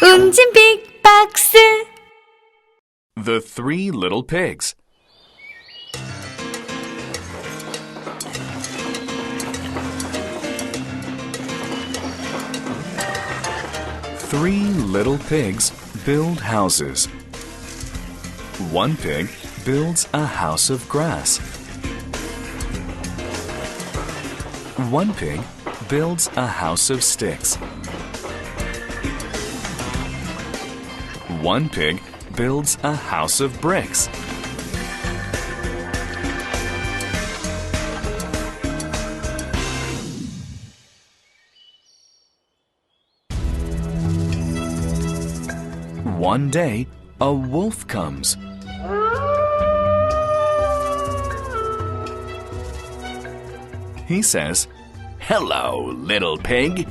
웅진 빅박스. The Three Little Pigs. Three little pigs build houses. One pig builds a house of grass. One pig builds a house of sticks. One pig builds a house of bricks. One day, a wolf comes. He says, "Hello, little pig."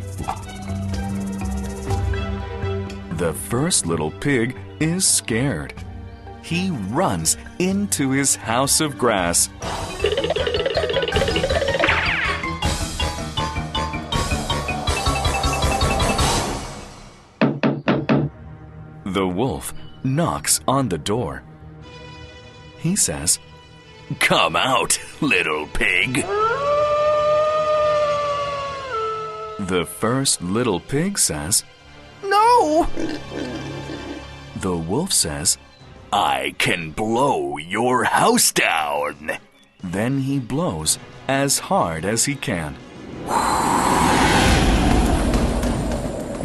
The first little pig is scared. He runs into his house of grass. The wolf knocks on the door. He says, "Come out, little pig." The first little pig says, "No." The wolf says, "I can blow your house down." Then he blows as hard as he can.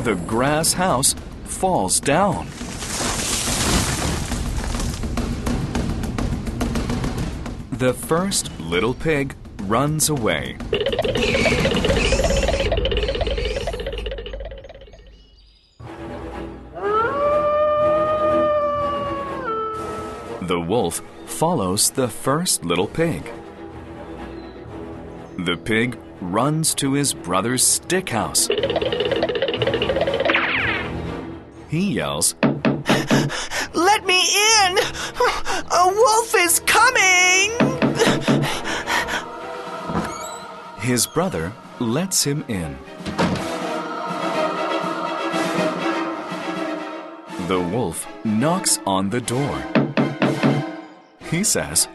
The grass house falls down. The first little pig runs away. The wolf follows the first little pig. The pig runs to his brother's stick house. He yells, "Let me in! A wolf is coming!" His brother lets him in. The wolf knocks on the door. He says,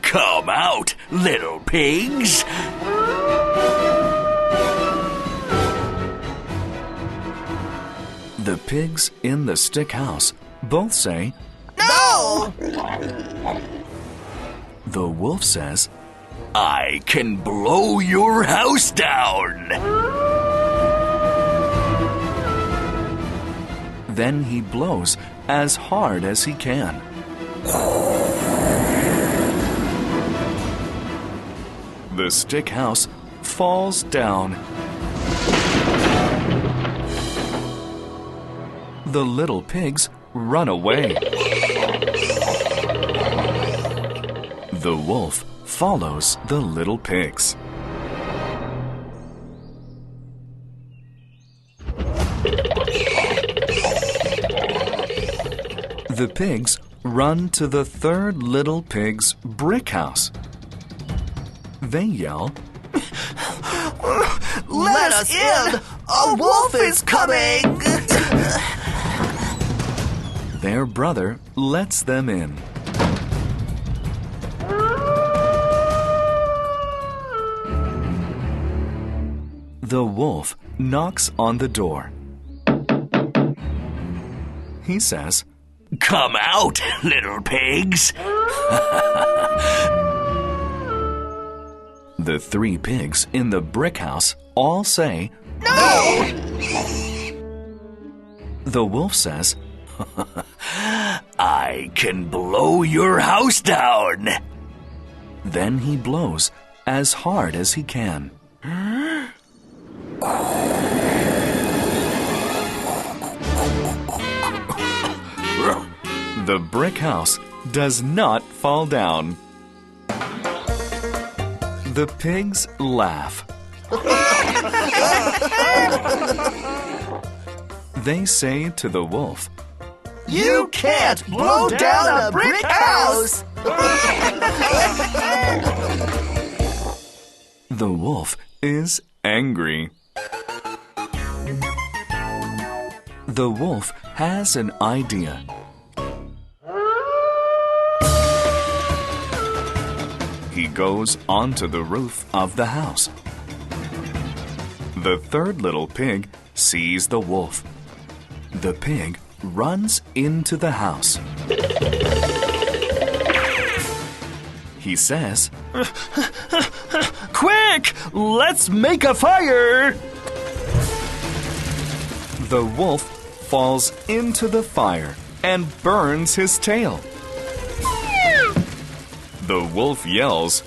"Come out, little pigs." The pigs in the stick house both say, "No!" The wolf says, "I can blow your house down." Then he blows as hard as he can. The stick house falls down. The little pigs run away. The wolf follows the little pigs. The pigs run to the third little pig's brick house. They yell, "Let us in! A wolf is coming!" Their brother lets them in. The wolf knocks on the door. He says, "Come out, little pigs." The three pigs in the brick house all say, "No!" The wolf says, "I can blow your house down." Then he blows as hard as he can. The brick house does not fall down. The pigs laugh. They say to the wolf, "You can't blow down a brick house!" The wolf is angry. The wolf has an idea. He goes onto the roof of the house. The third little pig sees the wolf. The pig runs into the house. He says, Quick! Let's make a fire! The wolf falls into the fire and burns his tail. The wolf yells,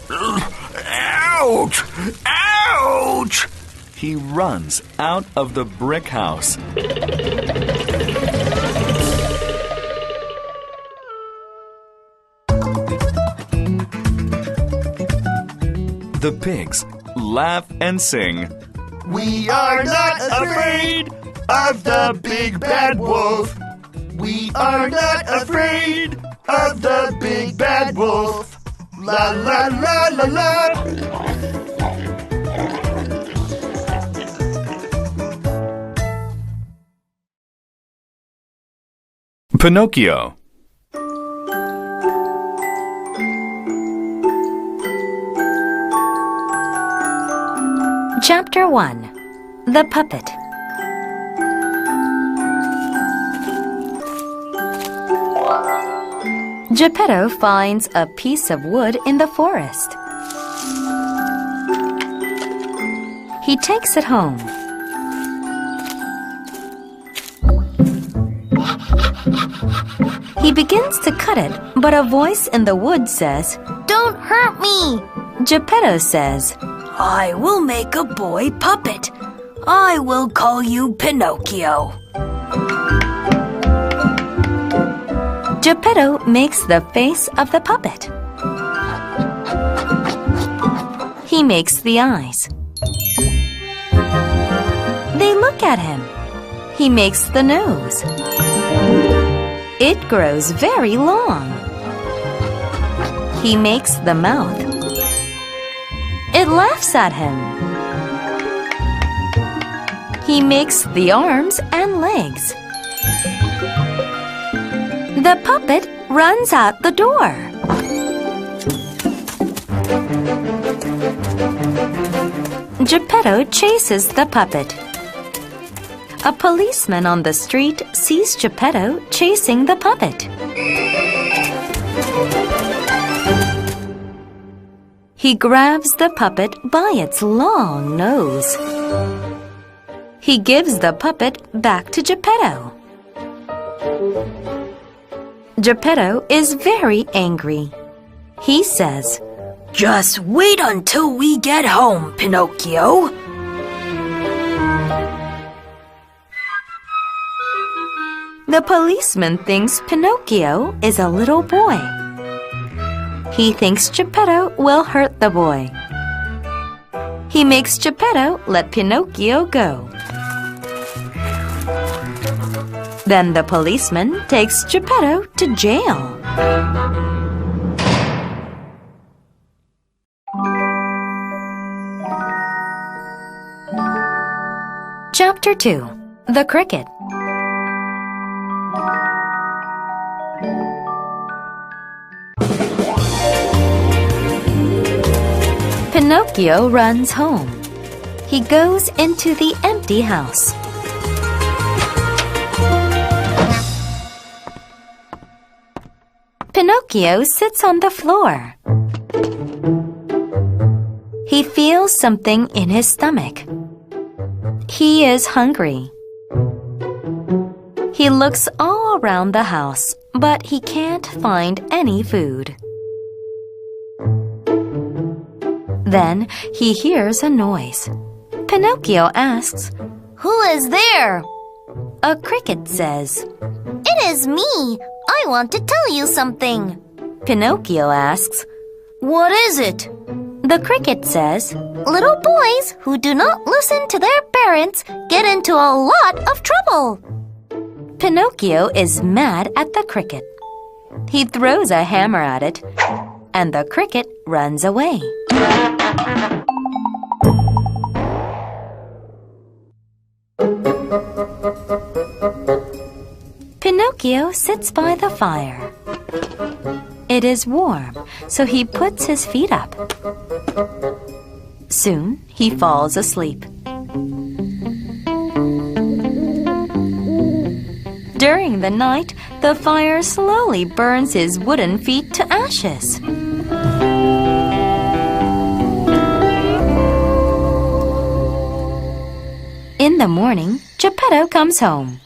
Ouch! Ouch! He runs out of the brick house. The pigs laugh and sing. We are not afraid of the big bad wolf. We are not afraid of the big bad wolf. La la la la la. Pinocchio. Chapter 1. The Puppet. Geppetto finds a piece of wood in the forest. He takes it home. He begins to cut it, but a voice in the wood says, "Don't hurt me!" Geppetto says, "I will make a boy puppet. I will call you Pinocchio." Geppetto makes the face of the puppet. He makes the eyes. They look at him. He makes the nose. It grows very long. He makes the mouth. It laughs at him. He makes the arms and legs. The puppet runs out the door. Geppetto chases the puppet. A policeman on the street sees Geppetto chasing the puppet. He grabs the puppet by its long nose. He gives the puppet back to Geppetto. Geppetto is very angry. He says, "Just wait until we get home, Pinocchio." The policeman thinks Pinocchio is a little boy. He thinks Geppetto will hurt the boy. He makes Geppetto let Pinocchio go. Then the policeman takes Geppetto to jail. Chapter 2. The Cricket. Pinocchio runs home. He goes into the empty house. Pinocchio sits on the floor. He feels something in his stomach. He is hungry. He looks all around the house, but he can't find any food. Then he hears a noise. Pinocchio asks, "Who is there?" A cricket says, "It is me. I want to tell you something." Pinocchio asks, "What is it?" The cricket says, "Little boys who do not listen to their parents get into a lot of trouble." Pinocchio is mad at the cricket. He throws a hammer at it, and the cricket runs away. Pinocchio sits by the fire. It is warm, so he puts his feet up. Soon, he falls asleep. During the night, the fire slowly burns his wooden feet to ashes. In the morning, Geppetto comes home.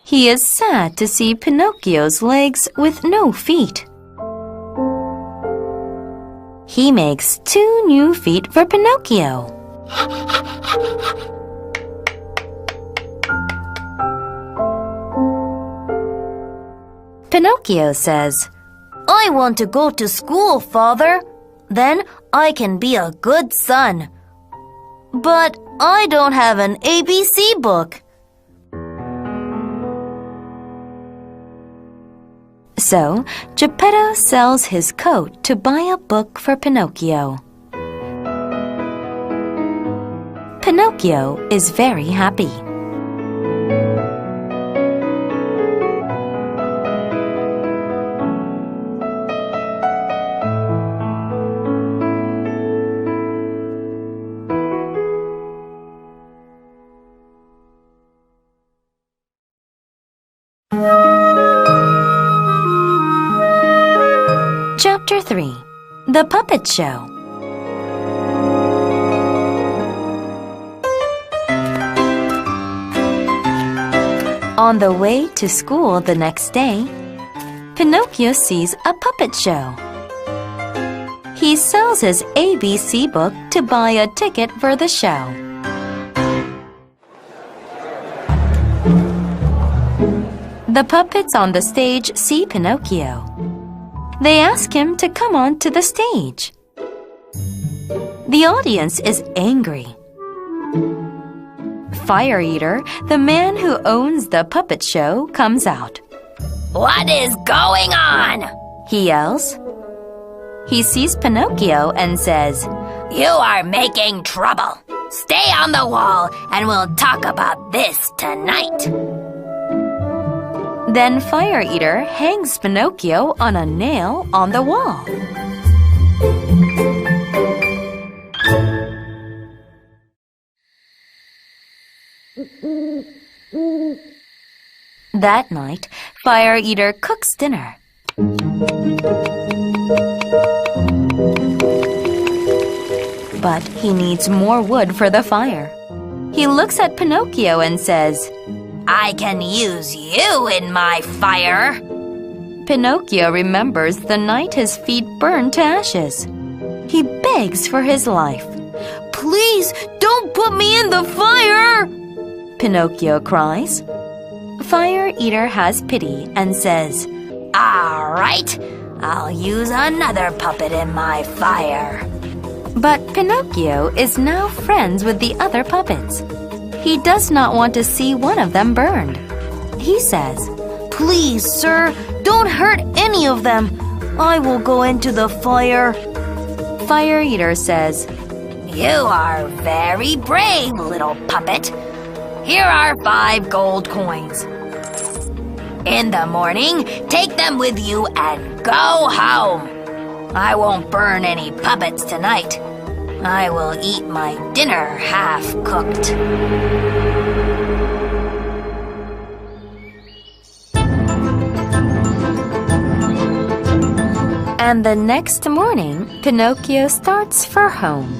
He is sad to see Pinocchio's legs with no feet. He makes 2 new feet for Pinocchio. Pinocchio says, I want to go to school, Father. Then I can be a good son. But I don't have an ABC book. So, Geppetto sells his coat to buy a book for Pinocchio. Pinocchio is very happy. Chapter 3. The Puppet Show. On the way to school the next day, Pinocchio sees a puppet show. He sells his ABC book to buy a ticket for the show. The puppets on the stage see Pinocchio. They ask him to come on to the stage. The audience is angry. Fire Eater, the man who owns the puppet show, comes out. What is going on? He yells. He sees Pinocchio and says, You are making trouble. Stay on the wall and we'll talk about this tonight. Then Fire Eater hangs Pinocchio on a nail on the wall. That night, Fire Eater cooks dinner. But he needs more wood for the fire. He looks at Pinocchio and says, I can use you in my fire. Pinocchio remembers the night his feet burned to ashes. He begs for his life. Please don't put me in the fire! Pinocchio cries. Fire Eater has pity and says, All right, I'll use another puppet in my fire. But Pinocchio is now friends with the other puppets. He does not want to see one of them burned. He says, Please, sir, don't hurt any of them. I will go into the fire. Fire Eater says, You are very brave, little puppet. Here are 5 gold coins. In the morning, take them with you and go home. I won't burn any puppets tonight. I will eat my dinner half-cooked. And the next morning, Pinocchio starts for home.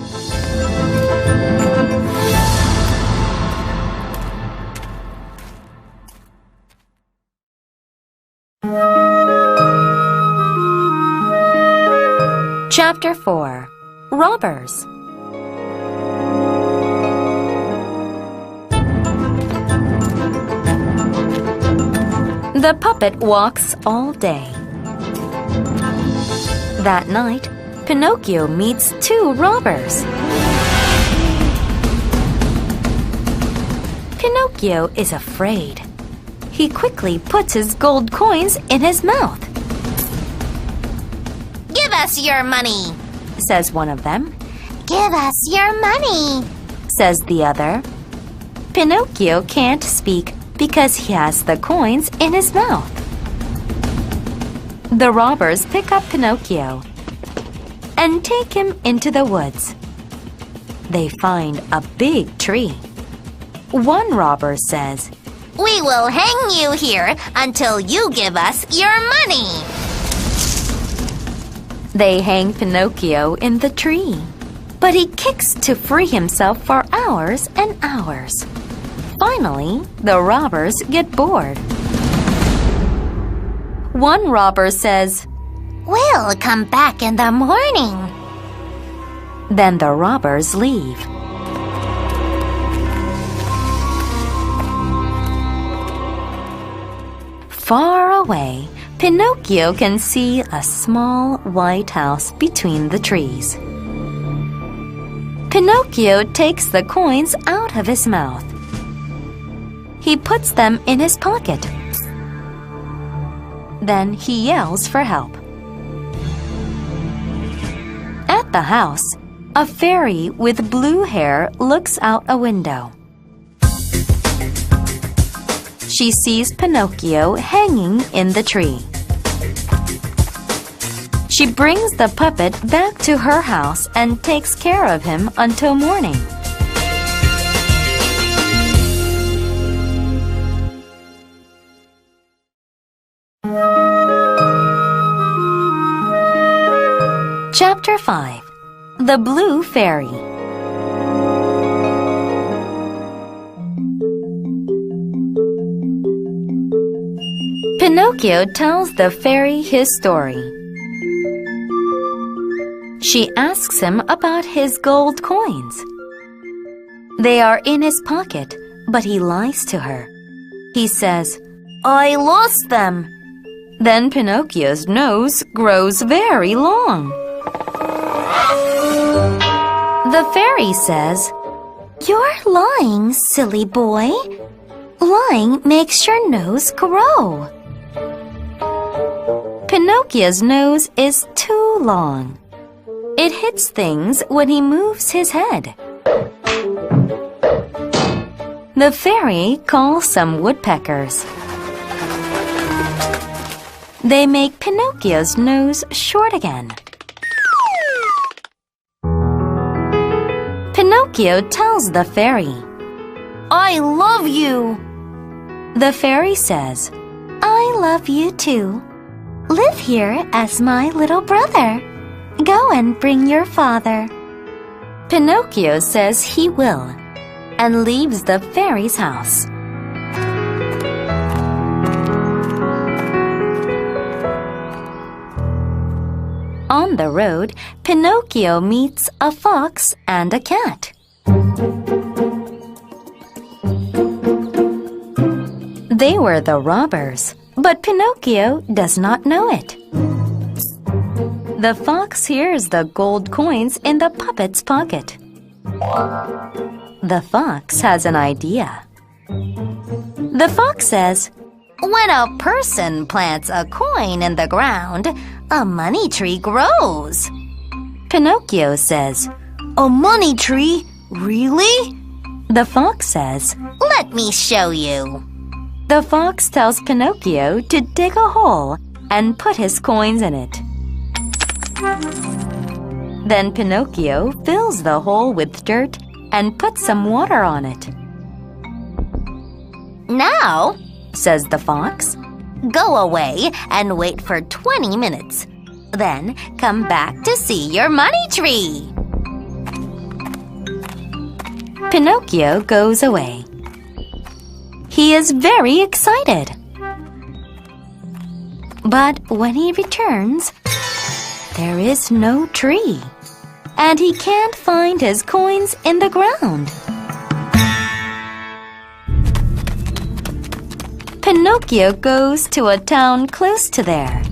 Chapter 4. Robbers. The puppet walks all day. That night, Pinocchio meets 2 robbers. Pinocchio is afraid. He quickly puts his gold coins in his mouth. Give us your money, says one of them. Give us your money, says the other. Pinocchio can't speak because he has the coins in his mouth. The robbers pick up Pinocchio and take him into the woods. They find a big tree. One robber says, We will hang you here until you give us your money. They hang Pinocchio in the tree, but he kicks to free himself for hours and hours. Finally, the robbers get bored. One robber says, We'll come back in the morning. Then the robbers leave. Far away, Pinocchio can see a small white house between the trees. Pinocchio takes the coins out of his mouth. He puts them in his pocket. Then he yells for help. At the house, a fairy with blue hair looks out a window. She sees Pinocchio hanging in the tree. She brings the puppet back to her house and takes care of him until morning. Chapter 5. The Blue Fairy. Pinocchio tells the fairy his story. She asks him about his gold coins. They are in his pocket, but he lies to her. He says, I lost them. Then Pinocchio's nose grows very long. The fairy says, You're lying, silly boy. Lying makes your nose grow. Pinocchio's nose is too long. It hits things when he moves his head. The fairy calls some woodpeckers. They make Pinocchio's nose short again. Pinocchio tells the fairy, I love you. The fairy says, I love you too. Live here as my little brother. Go and bring your father. Pinocchio says he will and leaves the fairy's house. On the road, Pinocchio meets a fox and a cat. They were the robbers, but Pinocchio does not know it. The fox hears the gold coins in the puppet's pocket. The fox has an idea. The fox says, When a person plants a coin in the ground, a money tree grows. Pinocchio says, A money tree? Really? The fox says, Let me show you. The fox tells Pinocchio to dig a hole and put his coins in it. Then Pinocchio fills the hole with dirt and puts some water on it. Now, says the fox, go away and wait for 20 minutes. Then come back to see your money tree. Pinocchio goes away. He is very excited. But when he returns, there is no tree, and he can't find his coins in the ground. Pinocchio goes to a town close to there.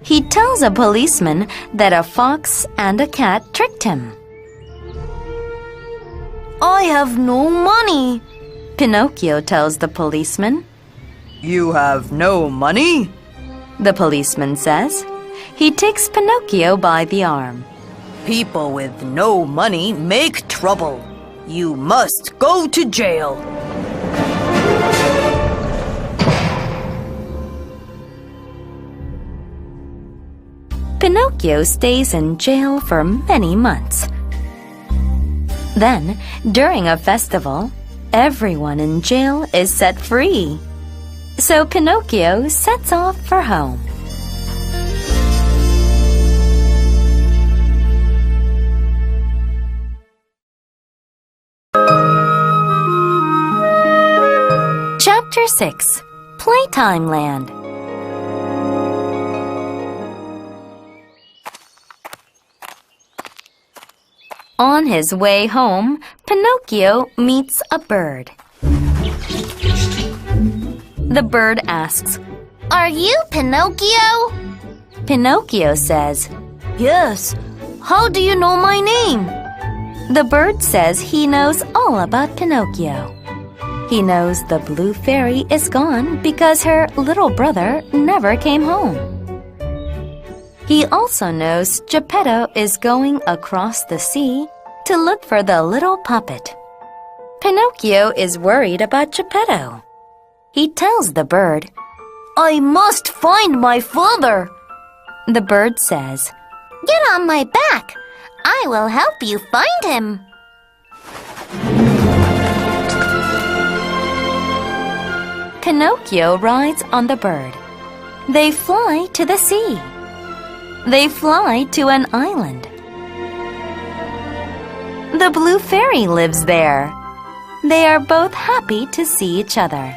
He tells a policeman that a fox and a cat tricked him. I have no money, Pinocchio tells the policeman. You have no money? The policeman says. He takes Pinocchio by the arm. People with no money make trouble. You must go to jail. Pinocchio stays in jail for many months. Then, during a festival, everyone in jail is set free. So Pinocchio sets off for home. Chapter 6. Playtime Land. On his way home, Pinocchio meets a bird. The bird asks, Are you Pinocchio? Pinocchio says, Yes. How do you know my name? The bird says he knows all about Pinocchio. He knows the blue fairy is gone because her little brother never came home. He also knows Geppetto is going across the sea to look for the little puppet. Pinocchio is worried about Geppetto. He tells the bird, I must find my father. The bird says, Get on my back. I will help you find him. Pinocchio rides on the bird. They fly to the sea. They fly to an island. The blue fairy lives there. They are both happy to see each other.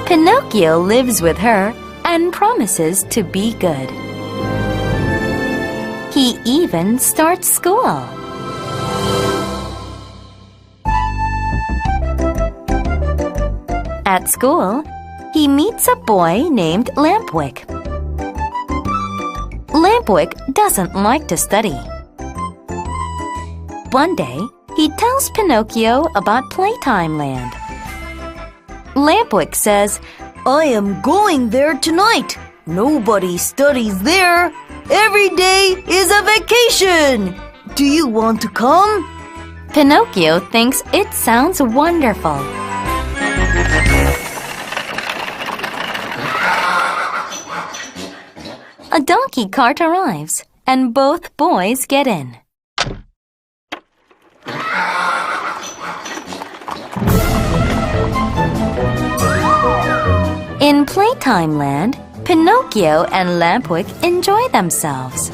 Pinocchio lives with her and promises to be good. He even starts school. At school, he meets a boy named Lampwick. Lampwick doesn't like to study. One day, he tells Pinocchio about Playtime Land. Lampwick says, I am going there tonight. Nobody studies there. Every day is a vacation. Do you want to come? Pinocchio thinks it sounds wonderful. A donkey cart arrives, and both boys get in. In Playtime Land, Pinocchio and Lampwick enjoy themselves.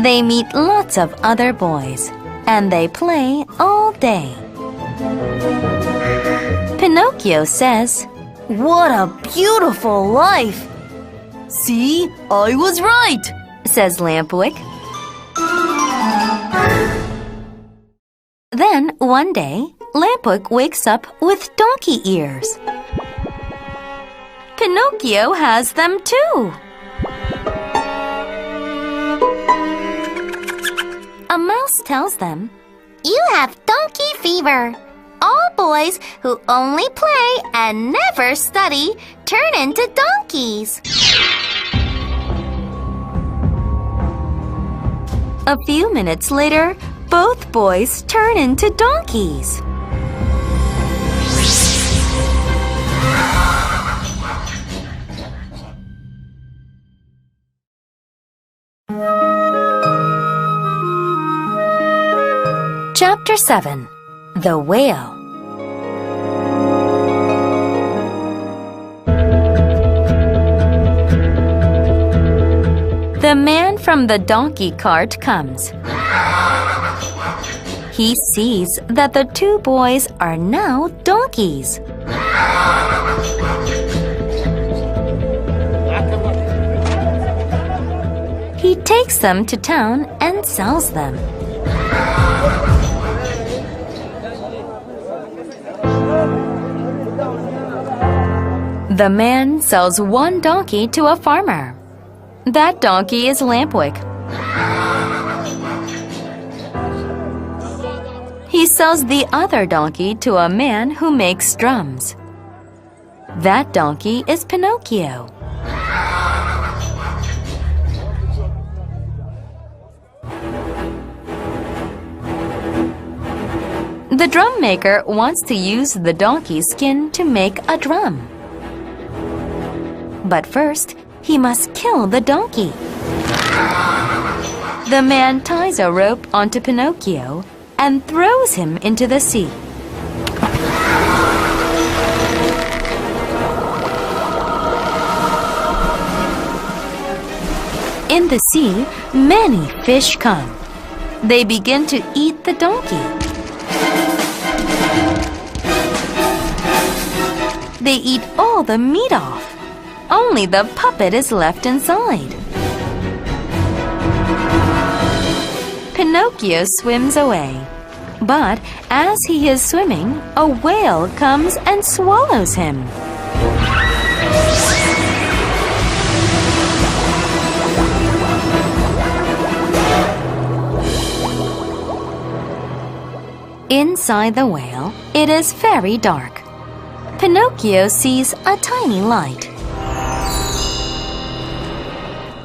They meet lots of other boys, and they play all day. Pinocchio says, What a beautiful life! See, I was right, says Lampwick. Then, one day, Lampwick wakes up with donkey ears. Pinocchio has them too. A mouse tells them, You have donkey fever. All boys who only play and never study turn into donkeys. A few minutes later, both boys turn into donkeys. Chapter 7. The Whale. The man from the donkey cart comes. He sees that the two boys are now donkeys. He takes them to town and sells them. The man sells one donkey to a farmer. That donkey is Lampwick. He sells the other donkey to a man who makes drums. That donkey is Pinocchio. The drum maker wants to use the donkey's skin to make a drum. But first, he must kill the donkey. The man ties a rope onto Pinocchio and throws him into the sea. In the sea, many fish come. They begin to eat the donkey. They eat all the meat off. Only the puppet is left inside. Pinocchio swims away. But as he is swimming, a whale comes and swallows him. Inside the whale, it is very dark. Pinocchio sees a tiny light.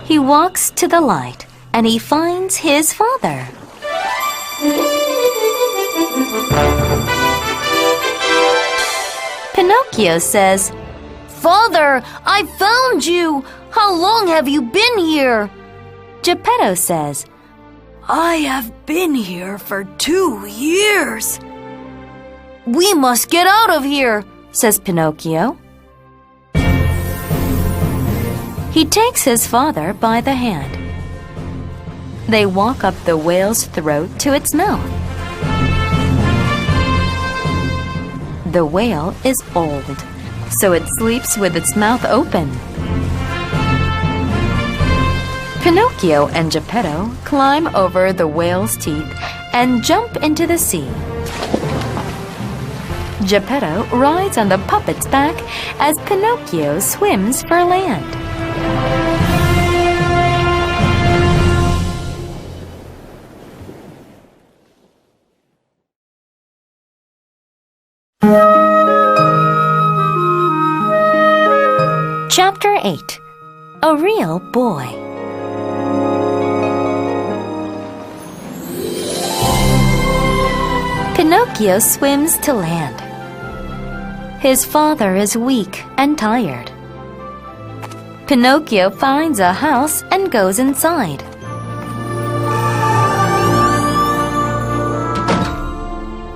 He walks to the light and he finds his father. Pinocchio says, Father, I found you! How long have you been here? Geppetto says, I have been here for 2 years. We must get out of here, says Pinocchio. He takes his father by the hand. They walk up the whale's throat to its mouth. The whale is old, so it sleeps with its mouth open. Pinocchio and Geppetto climb over the whale's teeth and jump into the sea. Geppetto rides on the puppet's back as Pinocchio swims for land. Chapter 8. A Real Boy. Pinocchio swims to land. His father is weak and tired. Pinocchio finds a house and goes inside.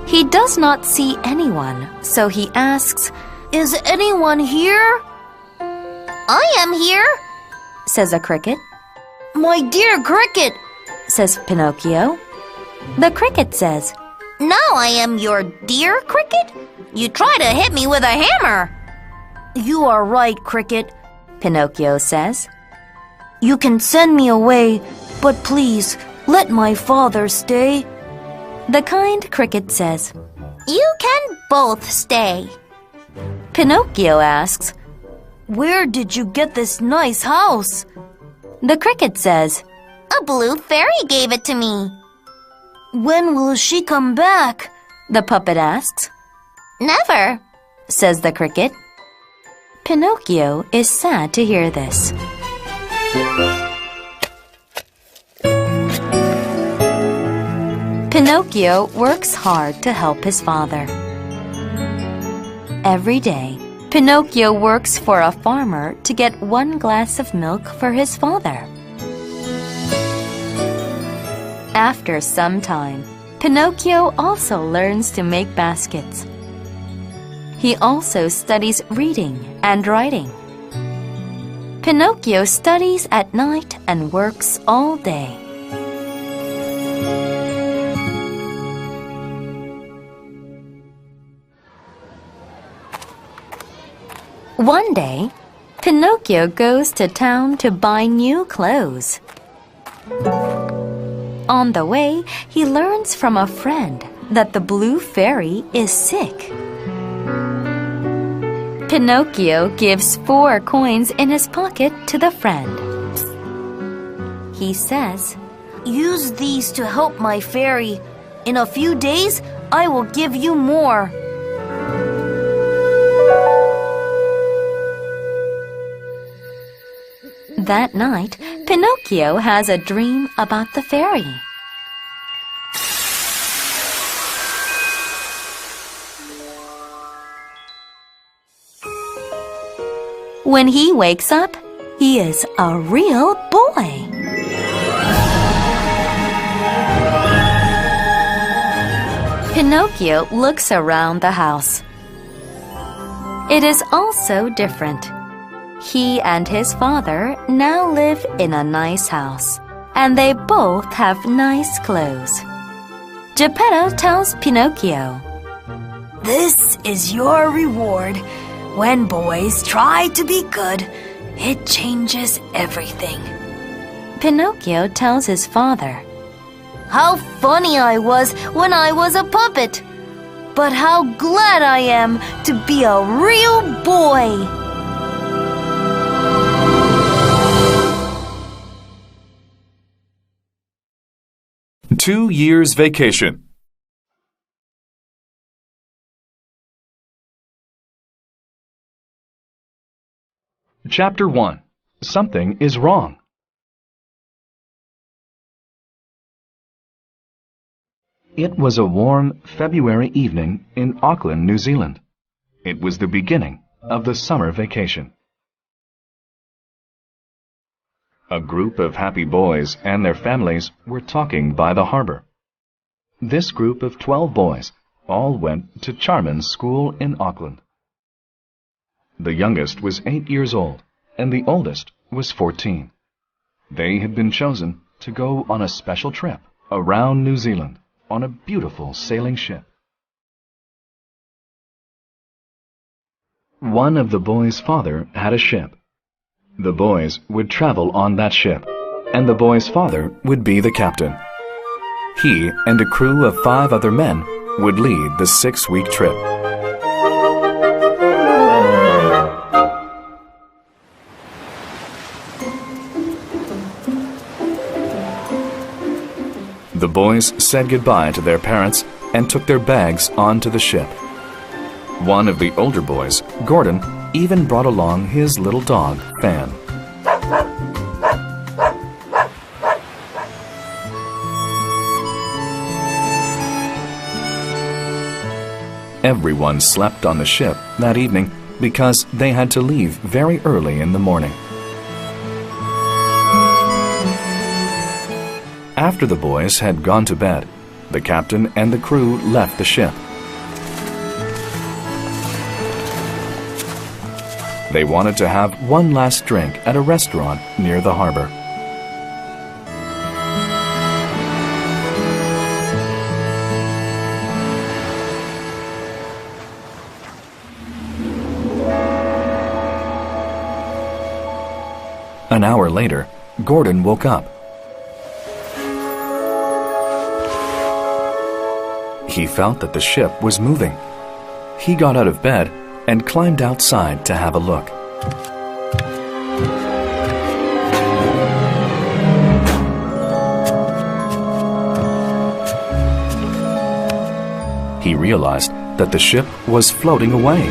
He does not see anyone, so he asks, Is anyone here? I am here, says a cricket. My dear cricket, says Pinocchio. The cricket says, Now I am your dear cricket? You try to hit me with a hammer. You are right, cricket, Pinocchio says. You can send me away, but please let my father stay. The kind cricket says, You can both stay. Pinocchio asks, Where did you get this nice house? The cricket says, A blue fairy gave it to me. When will she come back? The puppet asks. Never, says the cricket. Pinocchio is sad to hear this. Pinocchio works hard to help his father. Every day, Pinocchio works for a farmer to get 1 glass of milk for his father. After some time, Pinocchio also learns to make baskets. He also studies reading and writing. Pinocchio studies at night and works all day. One day, Pinocchio goes to town to buy new clothes. On the way, he learns from a friend that the blue fairy is sick. Pinocchio gives 4 coins in his pocket to the friend. He says, Use these to help my fairy. In a few days, I will give you more. That night, Pinocchio has a dream about the fairy. When he wakes up, he is a real boy. Pinocchio looks around the house. It is all so different. He and his father now live in a nice house, and they both have nice clothes. Geppetto tells Pinocchio, This is your reward. When boys try to be good, it changes everything. Pinocchio tells his father, How funny I was when I was a puppet! But how glad I am to be a real boy! 2 years vacation. Chapter 1. Something is wrong. It was a warm February evening in Auckland, New Zealand. It was the beginning of the summer vacation. A group of happy boys and their families were talking by the harbor. This group of 12 boys all went to Charman's school in Auckland. The youngest was 8 years old, and the oldest was 14. They had been chosen to go on a special trip around New Zealand on a beautiful sailing ship. One of the boys' father had a ship. The boys would travel on that ship, and the boy's father would be the captain. He and a crew of 5 other men would lead the 6-week trip. The boys said goodbye to their parents and took their bags onto the ship. One of the older boys, Gordon, even brought along his little dog, Fan. Everyone slept on the ship that evening because they had to leave very early in the morning. After the boys had gone to bed, the captain and the crew left the ship. They wanted to have one last drink at a restaurant near the harbor. An hour later, Gordon woke up. He felt that the ship was moving. He got out of bed and climbed outside to have a look. He realized that the ship was floating away.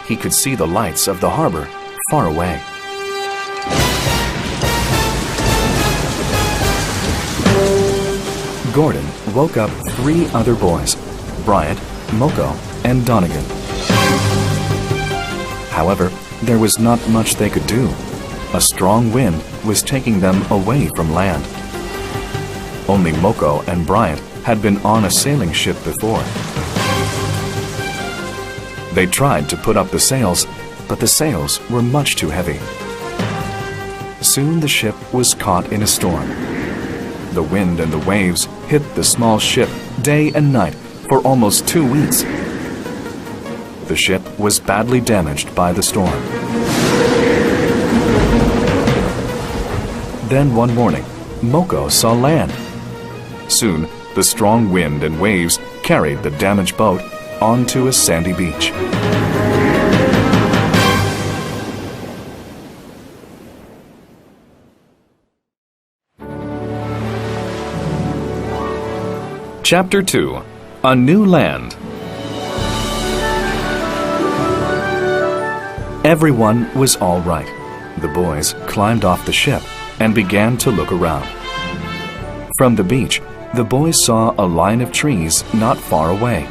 He could see the lights of the harbor far away. Gordon woke up 3 other boys, Bryant, Moko, and Donegan. However, there was not much they could do. A strong wind was taking them away from land. Only Moko and Bryant had been on a sailing ship before. They tried to put up the sails, but the sails were much too heavy. Soon the ship was caught in a storm. The wind and the waves hit the small ship day and night for almost 2 weeks. The ship was badly damaged by the storm. Then one morning, Moko saw land. Soon, the strong wind and waves carried the damaged boat onto a sandy beach. Chapter 2. A New Land. Everyone was all right. The boys climbed off the ship and began to look around. From the beach, the boys saw a line of trees not far away.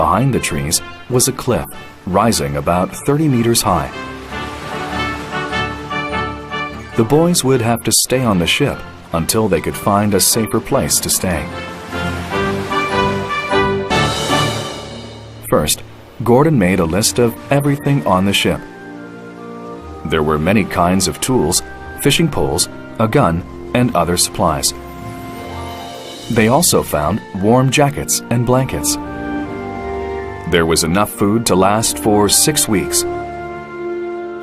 behind the trees was a cliff rising about 30 meters high. The boys would have to stay on the ship until they could find a safer place to stay. First, Gordon made a list of everything on the ship. There were many kinds of tools, fishing poles, a gun, and other supplies. They also found warm jackets and blankets. There was enough food to last for 6 weeks.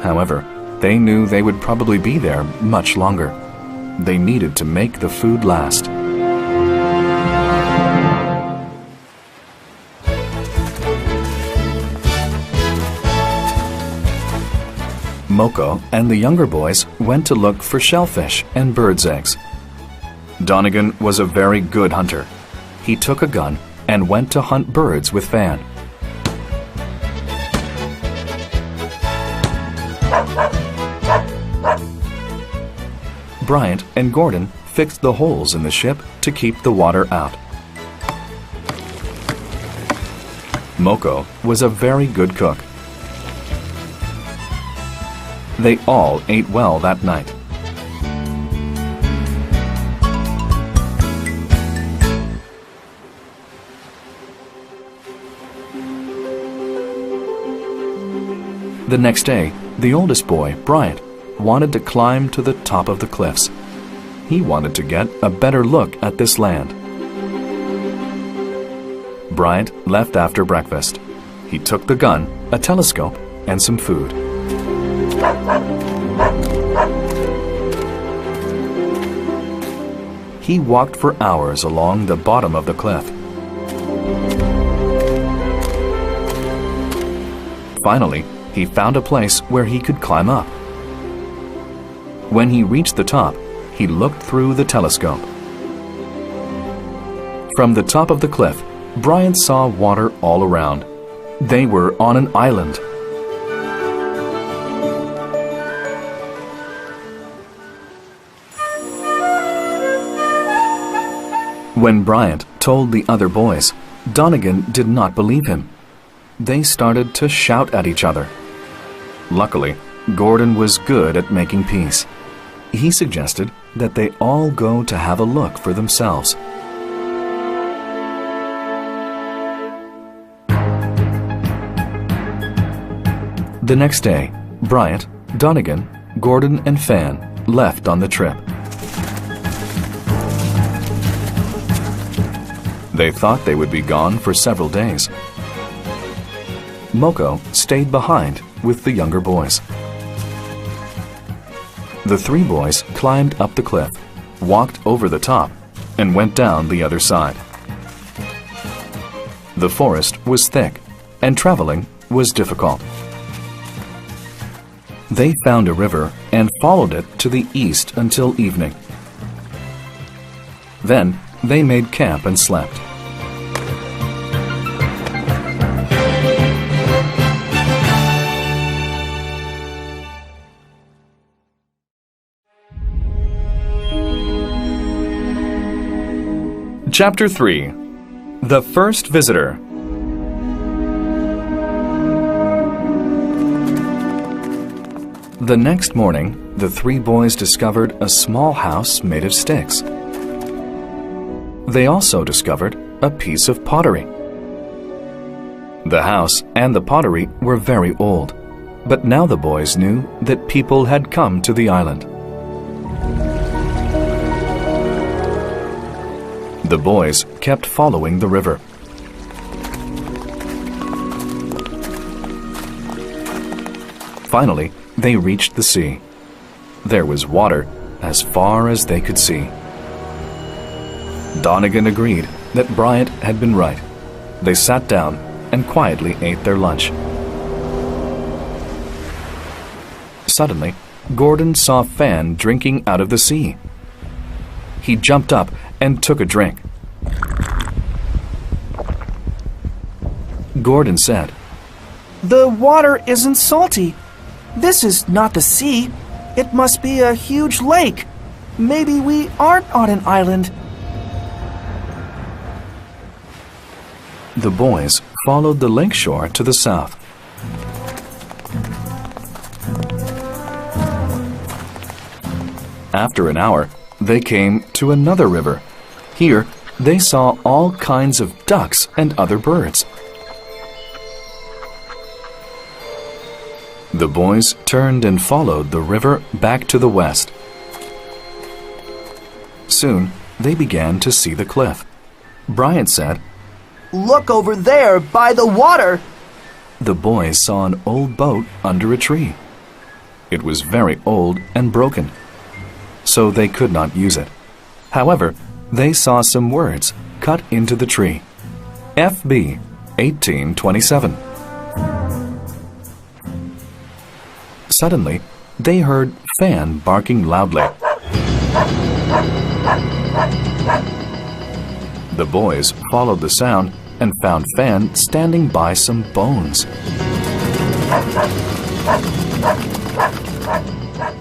However, they knew they would probably be there much longer. They needed to make the food last. Moko and the younger boys went to look for shellfish and birds' eggs. Donegan was a very good hunter. He took a gun and went to hunt birds with Fan. Bryant and Gordon fixed the holes in the ship to keep the water out. Moko was a very good cook. They all ate well that night. The next day, the oldest boy, Bryant, wanted to climb to the top of the cliffs. He wanted to get a better look at this land. Bryant left after breakfast. He took the gun, a telescope, and some food. He walked for hours along the bottom of the cliff. Finally, he found a place where he could climb up. When he reached the top, he looked through the telescope. From the top of the cliff, Bryant saw water all around. They were on an island. When Bryant told the other boys, Donegan did not believe him. They started to shout at each other. Luckily, Gordon was good at making peace. He suggested that they all go to have a look for themselves. The next day, Bryant, Donegan, Gordon, and Fan left on the trip. They thought they would be gone for several days. Moko stayed behind with the younger boys. The three boys climbed up the cliff, walked over the top, and went down the other side. The forest was thick, and traveling was difficult. They found a river and followed it to the east until evening. Then they made camp and slept. Chapter 3. The First Visitor. The next morning, the three boys discovered a small house made of sticks. They also discovered a piece of pottery. The house and the pottery were very old, but now the boys knew that people had come to the island. The boys kept following the river. Finally, they reached the sea. There was water as far as they could see. Donegan agreed that Bryant had been right. They sat down and quietly ate their lunch. Suddenly, Gordon saw Fan drinking out of the sea. He jumped up and took a drink. Gordon said, "The water isn't salty. This is not the sea. It must be a huge lake. Maybe we aren't on an island." The boys followed the lake shore to the south. After an hour, they came to another river. Here, they saw all kinds of ducks and other birds. The boys turned and followed the river back to the west. Soon, they began to see the cliff. Bryant said, Look over there by the water. The boys saw an old boat under a tree. It was very old and broken, so they could not use it. However, they saw some words cut into the tree. FB 1827. Suddenly, they heard Fan barking loudly. The boys followed the sound and found Fan standing by some bones.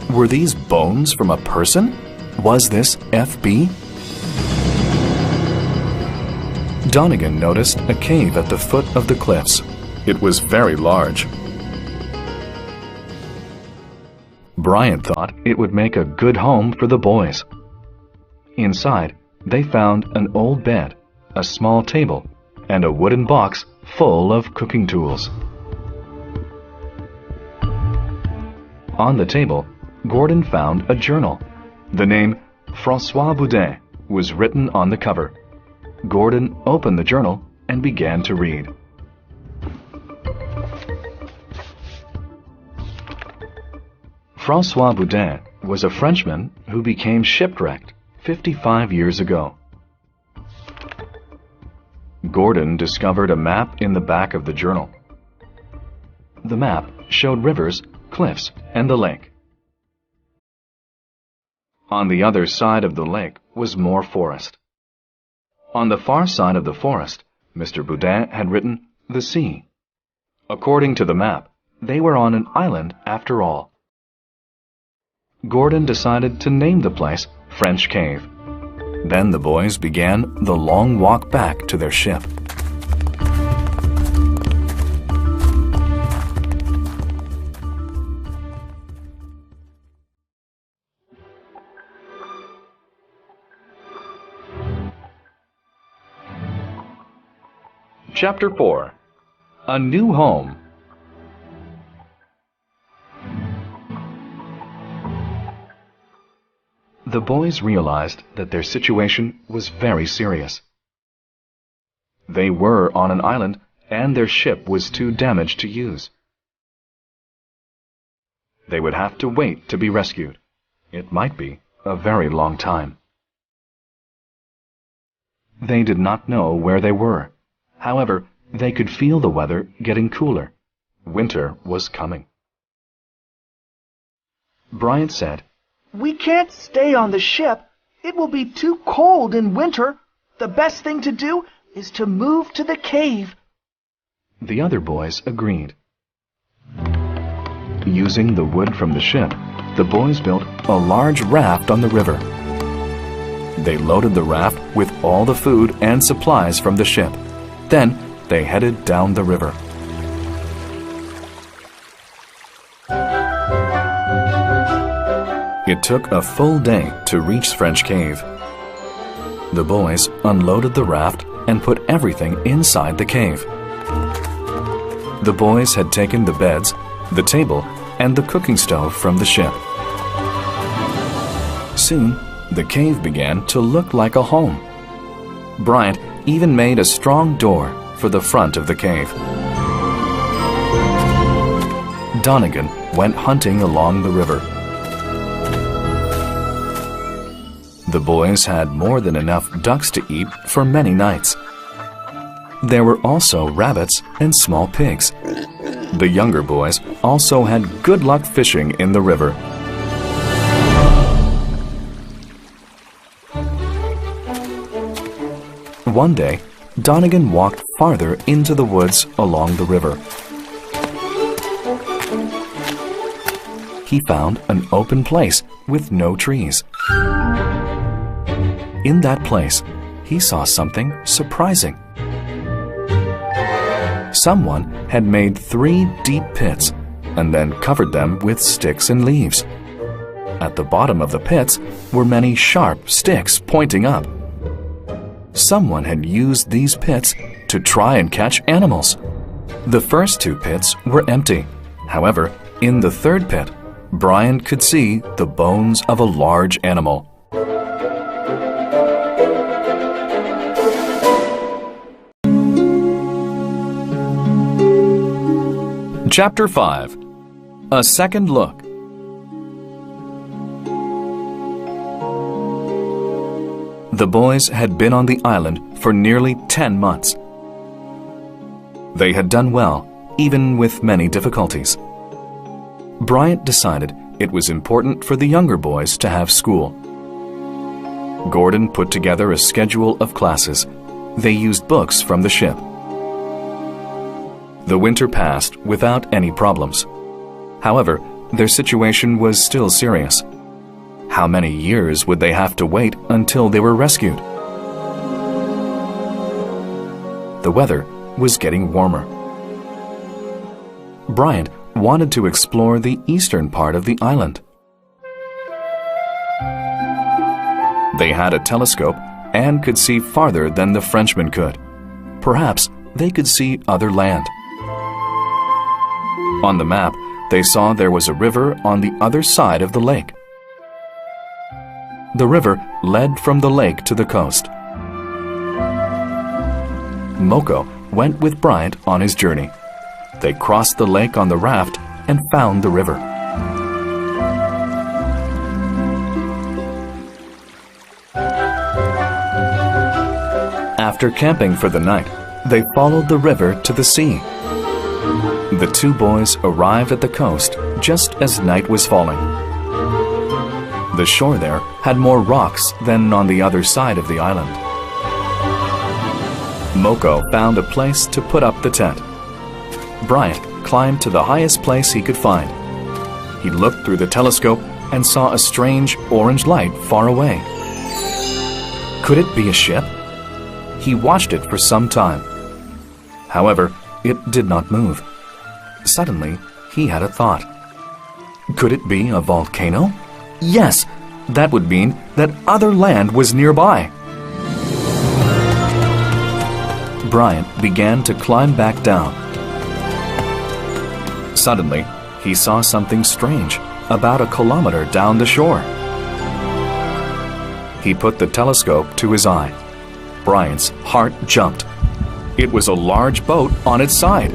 Were these bones from a person? Was this FB? Donegan noticed a cave at the foot of the cliffs. It was very large. Bryant thought it would make a good home for the boys. Inside, they found an old bed, a small table, and a wooden box full of cooking tools. On the table, Gordon found a journal. The name François Boudin was written on the cover. Gordon opened the journal and began to read. François Boudin was a Frenchman who became shipwrecked 55 years ago. Gordon discovered a map in the back of the journal. The map showed rivers, cliffs, and the lake. On the other side of the lake was more forest. On the far side of the forest, Mr. Boudin had written the sea. According to the map, they were on an island after all. Gordon decided to name the place French Cave. Then the boys began the long walk back to their ship. Chapter 4. A New Home. The boys realized that their situation was very serious. They were on an island, and their ship was too damaged to use. They would have to wait to be rescued. It might be a very long time. They did not know where they were. However, they could feel the weather getting cooler. Winter was coming. Bryant said, We can't stay on the ship. It will be too cold in winter. The best thing to do is to move to the cave. The other boys agreed. Using the wood from the ship, the boys built a large raft on the river. They loaded the raft with all the food and supplies from the ship. Then they headed down the river. It took a full day to reach French Cave. The boys unloaded the raft and put everything inside the cave. The boys had taken the beds, the table, and the cooking stove from the ship. Soon, the cave began to look like a home. Bryant even made a strong door for the front of the cave. Donegan went hunting along the river. The boys had more than enough ducks to eat for many nights. There were also rabbits and small pigs. The younger boys also had good luck fishing in the river. One day, Donegan walked farther into the woods along the river. He found an open place with no trees. In that place, he saw something surprising. Someone had made 3 deep pits and then covered them with sticks and leaves. At the bottom of the pits were many sharp sticks pointing up. Someone had used these pits to try and catch animals. The first 2 pits were empty. However, in the 3rd pit, Brian could see the bones of a large animal. Chapter 5. A Second Look. The boys had been on the island for nearly 10 months. They had done well, even with many difficulties. Bryant decided it was important for the younger boys to have school. Gordon put together a schedule of classes. They used books from the ship. The winter passed without any problems. However, their situation was still serious. How many years would they have to wait until they were rescued? The weather was getting warmer. Bryant wanted to explore the eastern part of the island. They had a telescope and could see farther than the Frenchmen could. Perhaps they could see other land. On the map, they saw there was a river on the other side of the lake. The river led from the lake to the coast. Moko went with Bryant on his journey. They crossed the lake on the raft and found the river. After camping for the night, they followed the river to the sea. The 2 boys arrived at the coast just as night was falling. The shore there had more rocks than on the other side of the island. Moko found a place to put up the tent. Bryant climbed to the highest place he could find. He looked through the telescope and saw a strange orange light far away. Could it be a ship? He watched it for some time. However, it did not move. Suddenly, he had a thought. Could it be a volcano? Yes, that would mean that other land was nearby. Bryant began to climb back down. Suddenly, he saw something strange about a kilometer down the shore. He put the telescope to his eye. Bryant's heart jumped. It was a large boat on its side.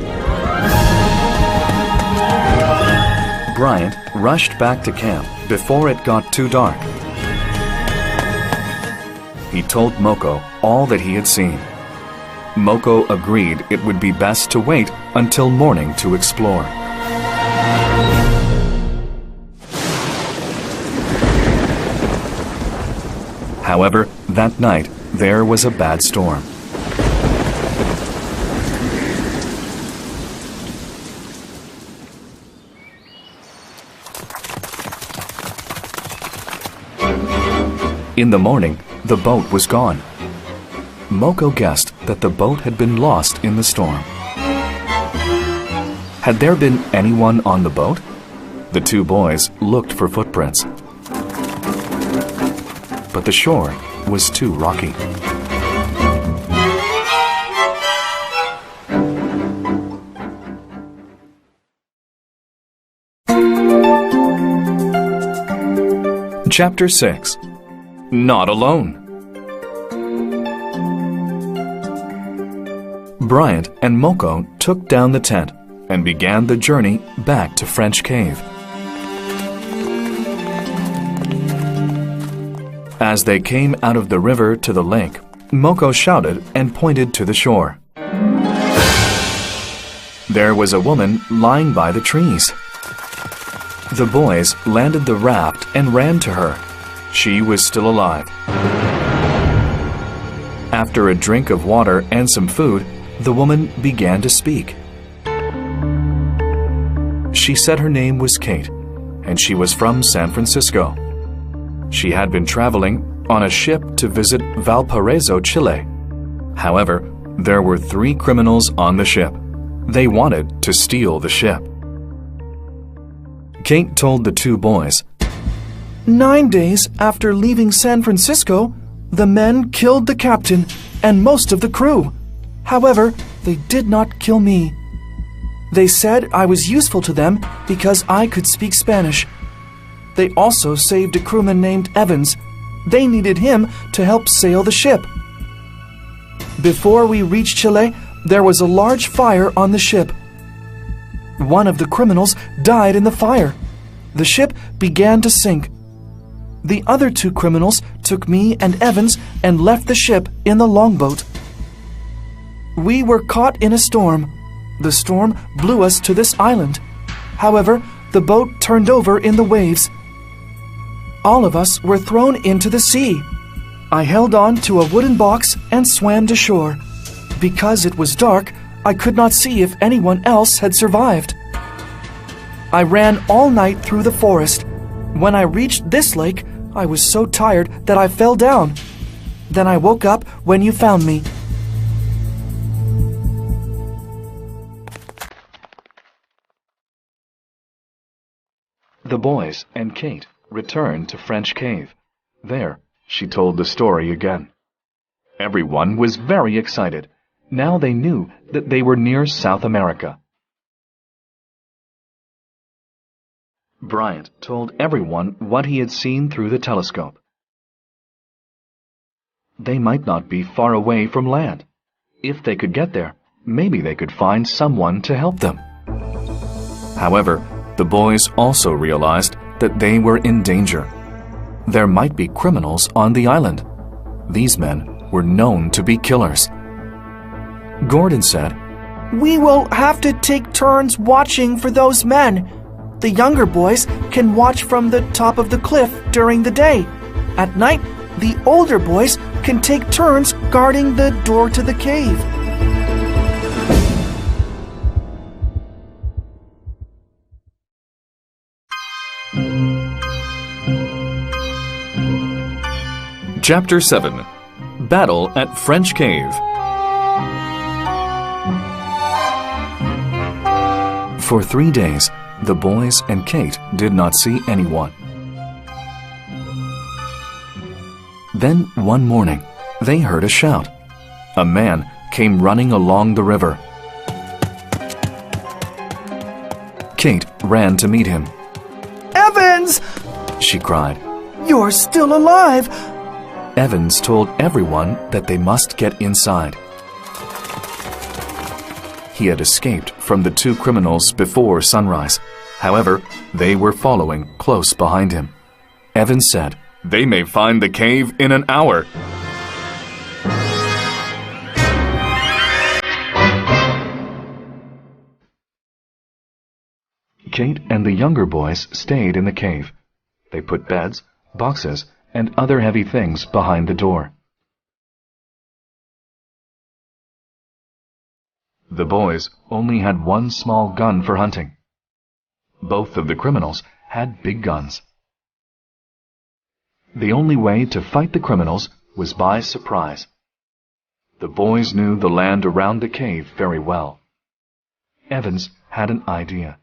Bryant rushed back to camp before it got too dark. He told Moko all that he had seen. Moko agreed it would be best to wait until morning to explore. However, that night there was a bad storm. In the morning, the boat was gone. Moko guessed that the boat had been lost in the storm. Had there been anyone on the boat? The 2 boys looked for footprints. But the shore was too rocky. Chapter 6. Not Alone. Bryant and Moko took down the tent and began the journey back to French Cave. As they came out of the river to the lake, Moko shouted and pointed to the shore. There was a woman lying by the trees. The boys landed the raft and ran to her. She was still alive. After a drink of water and some food, the woman began to speak. She said her name was Kate, and she was from San Francisco. She had been traveling on a ship to visit Valparaiso, Chile. However, there were 3 criminals on the ship. They wanted to steal the ship. Kate told the two boys, 9 days after leaving San Francisco, the men killed the captain and most of the crew. However, they did not kill me. They said I was useful to them because I could speak Spanish. They also saved a crewman named Evans. They needed him to help sail the ship. Before we reached Chile, there was a large fire on the ship. One of the criminals died in the fire. The ship began to sink. The other 2 criminals took me and Evans and left the ship in the longboat. We were caught in a storm. The storm blew us to this island. However, the boat turned over in the waves. All of us were thrown into the sea. I held on to a wooden box and swam to shore. Because it was dark, I could not see if anyone else had survived. I ran all night through the forest. When I reached this lake, I was so tired that I fell down. Then I woke up when you found me. The boys and Kate returned to French Cave. There, she told the story again. Everyone was very excited. Now they knew that they were near South America. Bryant told everyone what he had seen through the telescope. They might not be far away from land. If they could get there, maybe they could find someone to help them. However, the boys also realized that they were in danger. There might be criminals on the island. These men were known to be killers. Gordon said, We will have to take turns watching for those men. The younger boys can watch from the top of the cliff during the day. At night, the older boys can take turns guarding the door to the cave. Chapter 7. Battle at French Cave. For 3 days, the boys and Kate did not see anyone. Then one morning, they heard a shout. A man came running along the river. Kate ran to meet him. Evans! She cried. You're still alive! Evans told everyone that they must get inside. He had escaped from the 2 criminals before sunrise. However, they were following close behind him. Evans said, They may find the cave in an hour. Kate and the younger boys stayed in the cave. They put beds, boxes, and other heavy things behind the door. The boys only had one small gun for hunting. Both of the criminals had big guns. The only way to fight the criminals was by surprise. The boys knew the land around the cave very well. Evans had an idea.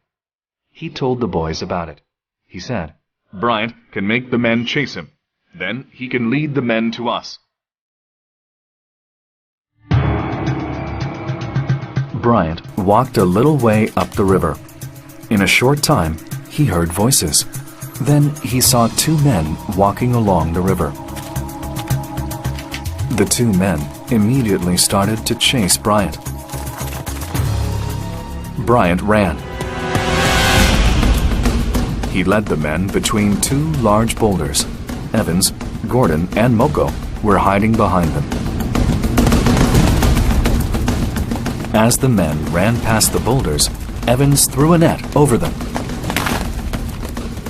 He told the boys about it. He said, Bryant can make the men chase him. Then he can lead the men to us. Bryant walked a little way up the river. In a short time, he heard voices. Then he saw 2 men walking along the river. The 2 men immediately started to chase Bryant. Bryant ran. He led the men between 2 large boulders. Evans, Gordon, and Moko were hiding behind them. As the men ran past the boulders, Evans threw a net over them.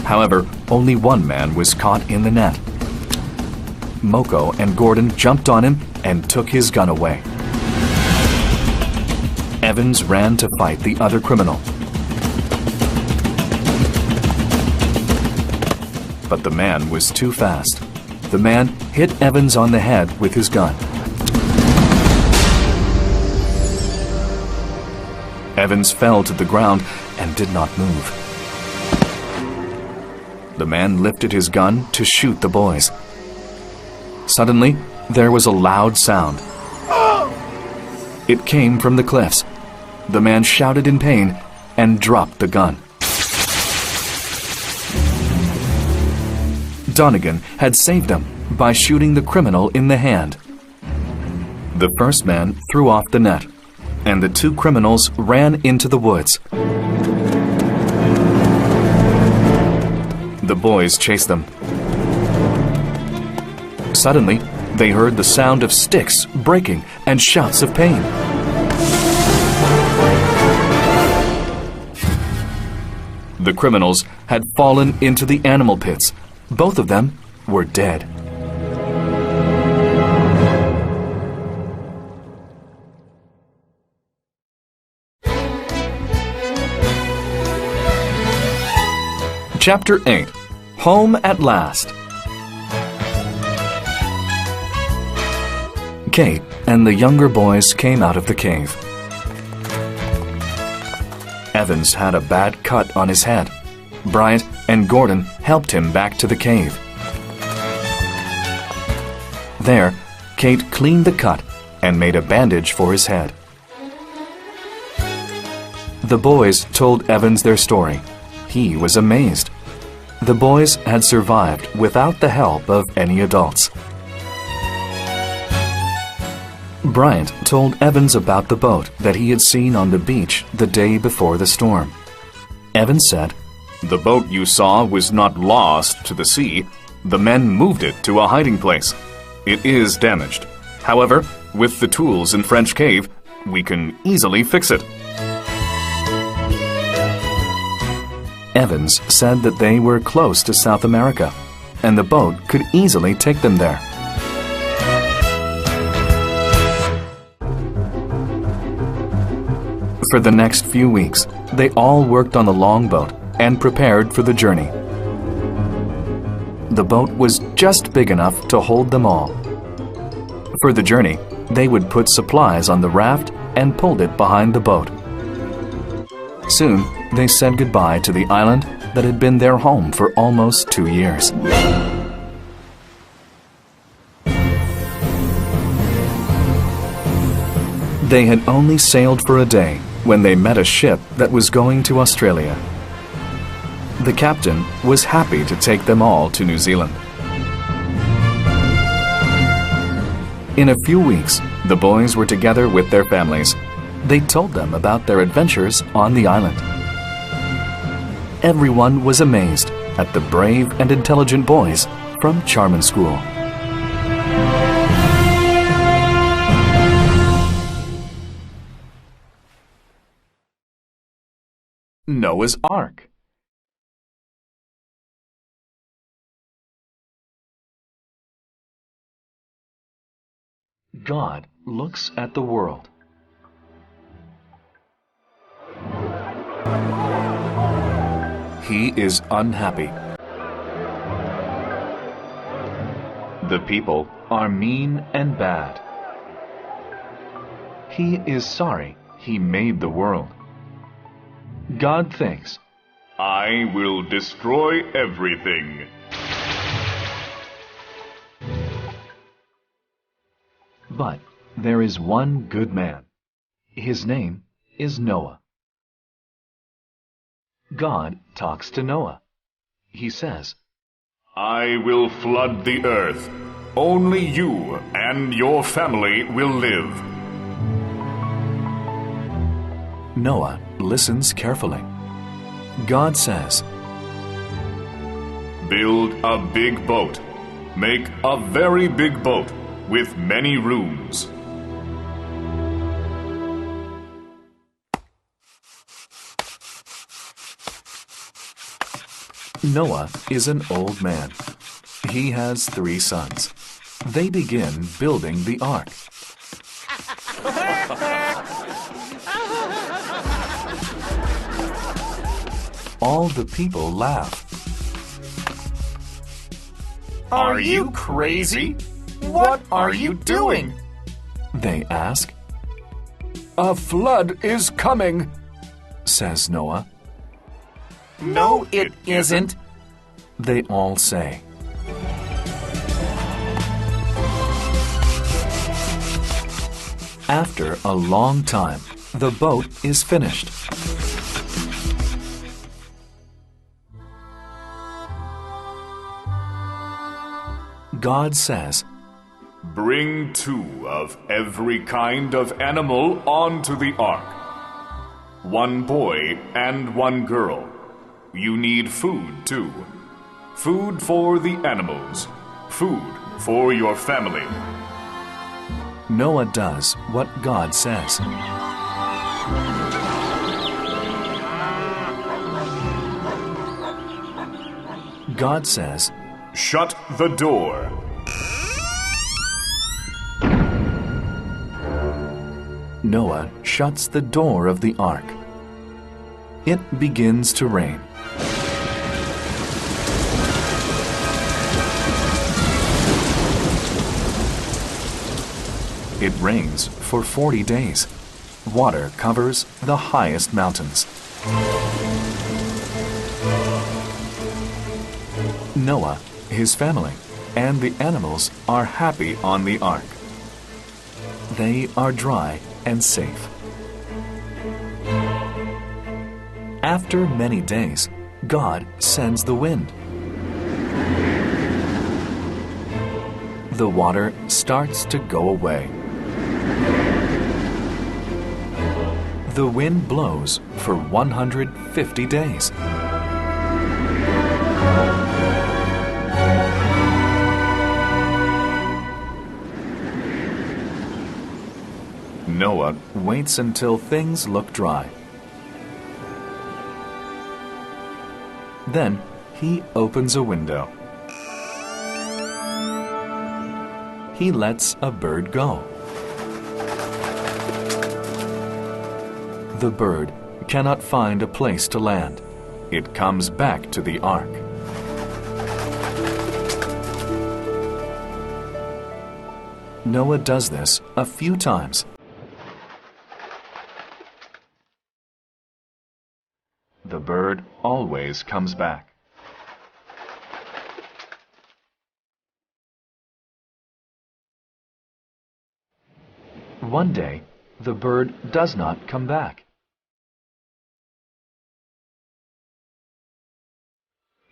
However, only 1 man was caught in the net. Moko and Gordon jumped on him and took his gun away. Evans ran to fight the other criminal. But the man was too fast. The man hit Evans on the head with his gun. Evans fell to the ground and did not move. The man lifted his gun to shoot the boys. Suddenly, there was a loud sound. It came from the cliffs. The man shouted in pain and dropped the gun. Donegan had saved them by shooting the criminal in the hand. The first man threw off the net, and the two criminals ran into the woods. The boys chased them. Suddenly, they heard the sound of sticks breaking and shouts of pain. The criminals had fallen into the animal pits. Both of them were dead. Chapter 8. Home at Last. Kate and the younger boys came out of the cave. Evans had a bad cut on his head. Bryant and Gordon helped him back to the cave. There, Kate cleaned the cut and made a bandage for his head. The boys told Evans their story. He was amazed. The boys had survived without the help of any adults. Bryant told Evans about the boat that he had seen on the beach the day before the storm. Evans said, "The boat you saw was not lost to the sea. The men moved it to a hiding place. It is damaged. However, with the tools in French Cave, we can easily fix it." Evans said that they were close to South America, and the boat could easily take them there. For the next few weeks, they all worked on the longboat and prepared for the journey. The boat was just big enough to hold them all. For the journey, they would put supplies on the raft and pulled it behind the boat. Soon, they said goodbye to the island that had been their home for almost 2 years. They had only sailed for a day when they met a ship that was going to Australia. The captain was happy to take them all to New Zealand. In a few weeks, the boys were together with their families. They told them about their adventures on the island. Everyone was amazed at the brave and intelligent boys from Charman School. Noah's Ark. God looks at the world. He is unhappy. The people are mean and bad. He is sorry he made the world. God thinks, I will destroy everything. But there is one good man. His name is Noah. God talks to Noah. He says, I will flood the earth. Only you and your family will live. Noah listens carefully. God says, Build a big boat. Make a very big boat with many rooms. Noah is an old man. He has 3 sons. They begin building the ark. All the people laugh. Are you crazy? What are you doing? They ask. A flood is coming. says Noah. No, it isn't. They all say. After a long time, the boat is finished. God says, Bring 2 of every kind of animal onto the ark. 1 boy and 1 girl. You need food too. Food for the animals. Food for your family. Noah does what God says. God says, Shut the door. Noah shuts the door of the ark. It begins to rain. It rains for 40 days. Water covers the highest mountains. Noah, his family, and the animals are happy on the ark. They are dry and safe. After many days, God sends the wind. The water starts to go away. The wind blows for 150 days. Noah waits until things look dry. Then he opens a window. He lets a bird go. The bird cannot find a place to land. It comes back to the ark. Noah does this a few times. The bird always comes back. One day, the bird does not come back.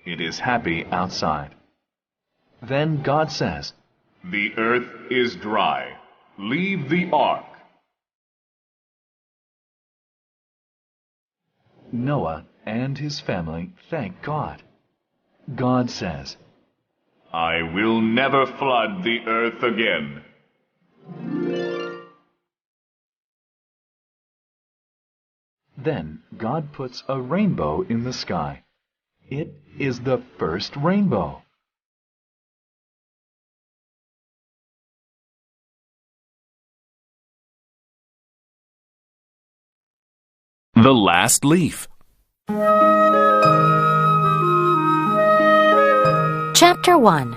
It is happy outside. Then God says, The earth is dry. Leave the ark. Noah and his family thank God. God says, I will never flood the earth again. Then God puts a rainbow in the sky. It is the first rainbow. The last leaf. Chapter 1.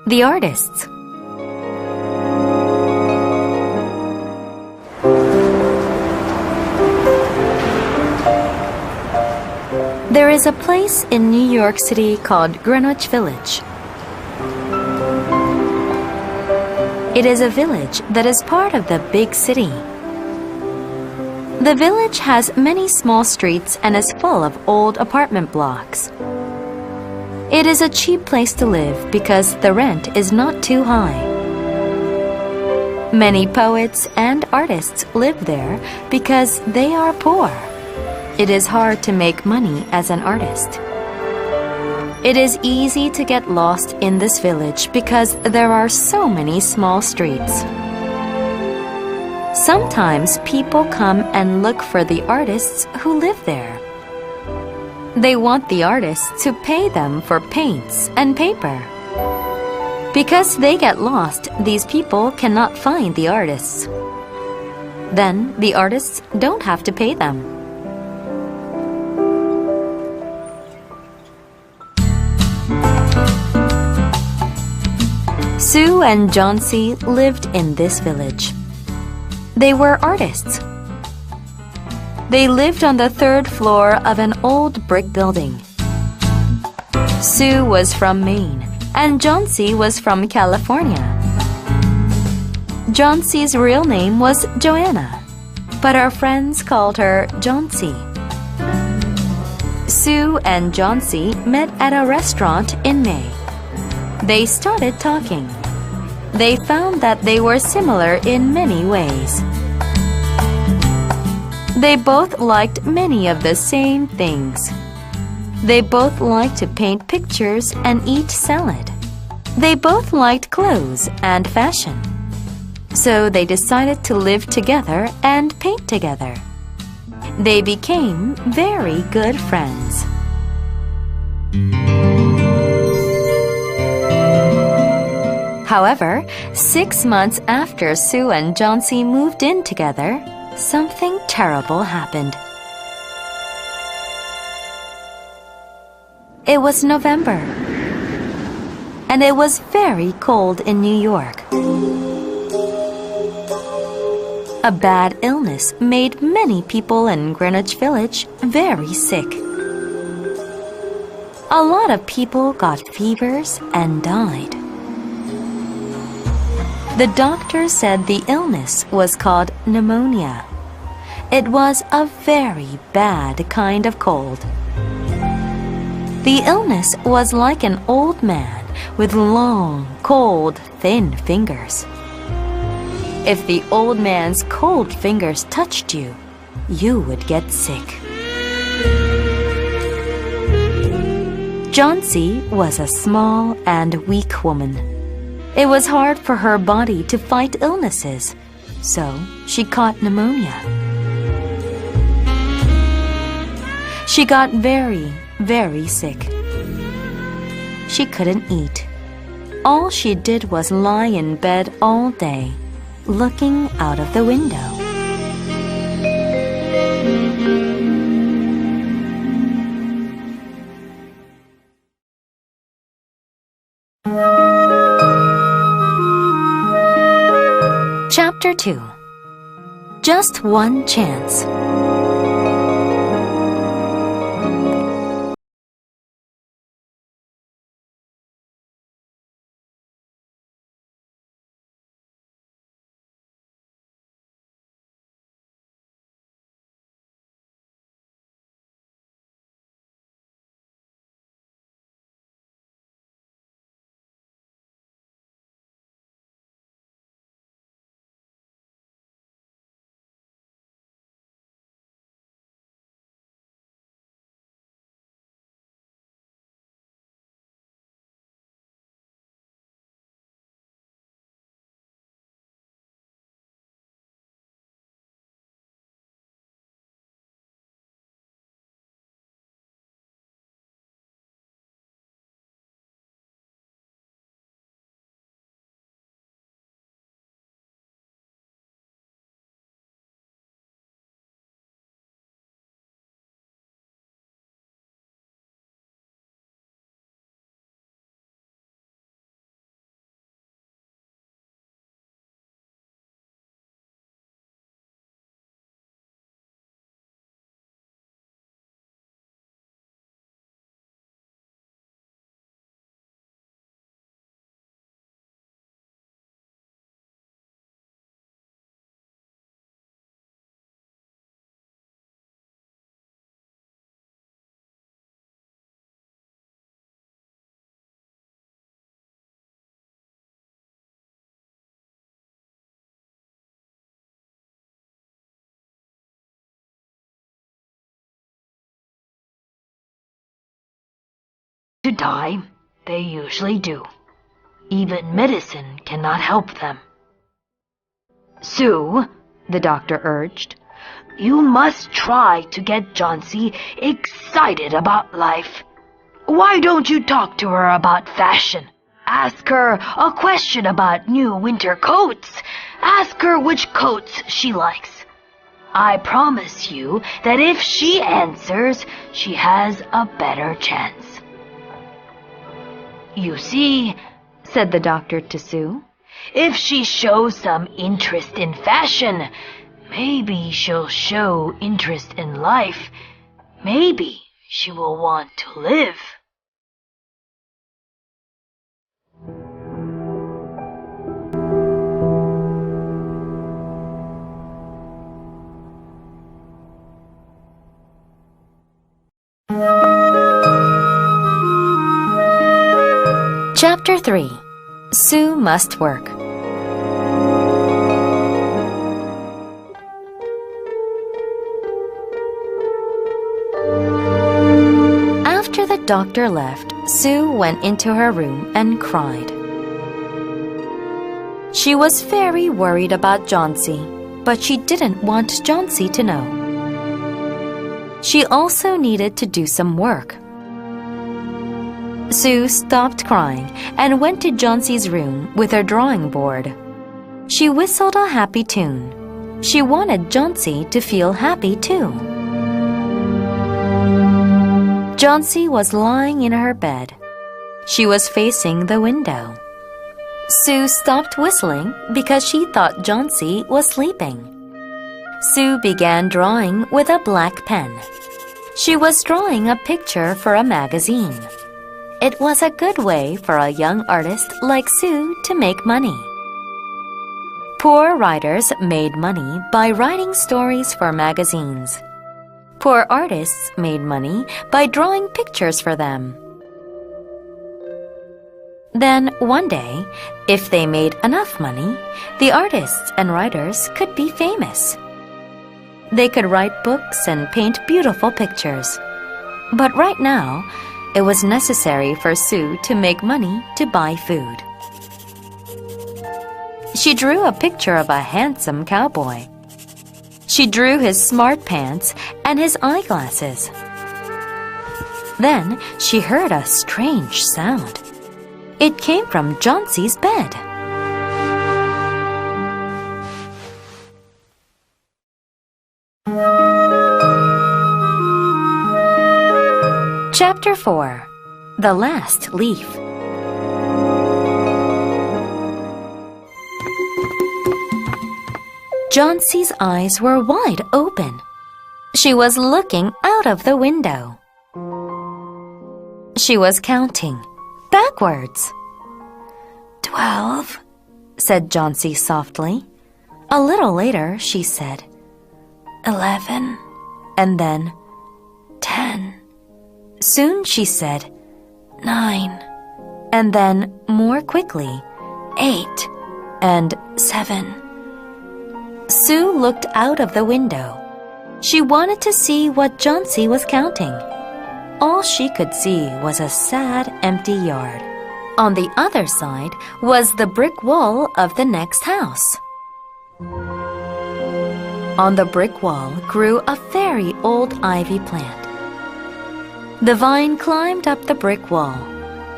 The Artists. There is a place in New York City called Greenwich Village. It is a village that is part of the big city. The village has many small streets and is full of old apartment blocks. It is a cheap place to live because the rent is not too high. Many poets and artists live there because they are poor. It is hard to make money as an artist. It is easy to get lost in this village because there are so many small streets. Sometimes people come and look for the artists who live there. They want the artists to pay them for paints and paper. Because they get lost, these people cannot find the artists. Then the artists don't have to pay them. Sue and John C. lived in this village. They were artists. They lived on the 3rd floor of an old brick building. Sue was from Maine, and Johnsy was from California. Johnsy's real name was Joanna, but our friends called her Johnsy. Sue and Johnsy met at a restaurant in May. They started talking. They found that they were similar in many ways. They both liked many of the same things. They both liked to paint pictures and eat salad. They both liked clothes and fashion. So they decided to live together and paint together. They became very good friends. However, 6 months after Sue and Johnsy moved in together, something terrible happened. It was November, and it was very cold in New York. A bad illness made many people in Greenwich Village very sick. A lot of people got fevers and died. The doctor said the illness was called pneumonia. It was a very bad kind of cold. The illness was like an old man with long, cold, thin fingers. If the old man's cold fingers touched you, you would get sick. Johnsy was a small and weak woman. It was hard for her body to fight illnesses, so she caught pneumonia. She got very, very sick. She couldn't eat. All she did was lie in bed all day, looking out of the window. Chapter 2. Just One Chance. To die, they usually do. Even medicine cannot help them. Sue, the doctor urged, you must try to get Johnsy excited about life. Why don't you talk to her about fashion? Ask her a question about new winter coats. Ask her which coats she likes. I promise you that if she answers, she has a better chance. You see, said the doctor to Sue, if she shows some interest in fashion, Maybe she'll show interest in life. Maybe she will want to live. Chapter 3. Sue Must Work. After the doctor left, Sue went into her room and cried. She was very worried about Johnsy, but she didn't want Johnsy to know. She also needed to do some work. Sue stopped crying and went to Johnsy's room with her drawing board. She whistled a happy tune. She wanted Johnsy to feel happy too. Johnsy was lying in her bed. She was facing the window. Sue stopped whistling because she thought Johnsy was sleeping. Sue began drawing with a black pen. She was drawing a picture for a magazine. It was a good way for a young artist like Sue to make money. Poor writers made money by writing stories for magazines. Poor artists made money by drawing pictures for them. Then one day, if they made enough money, the artists and writers could be famous. They could write books and paint beautiful pictures. But right now, it was necessary for Sue to make money to buy food. She drew a picture of a handsome cowboy. She drew his smart pants and his eyeglasses. Then she heard a strange sound. It came from Johnsy's bed. Chapter 4. The Last Leaf. Johnsy's eyes were wide open. She was looking out of the window. She was counting backwards. 12, said Johnsy softly. A little later, she said 11, and then 10. Soon she said 9, and then more quickly 8 and 7. Sue looked out of the window. She wanted to see what Johnsy was counting. All she could see was a sad, empty yard. On the other side was the brick wall of the next house. On the brick wall grew a very old ivy plant. The vine climbed up the brick wall.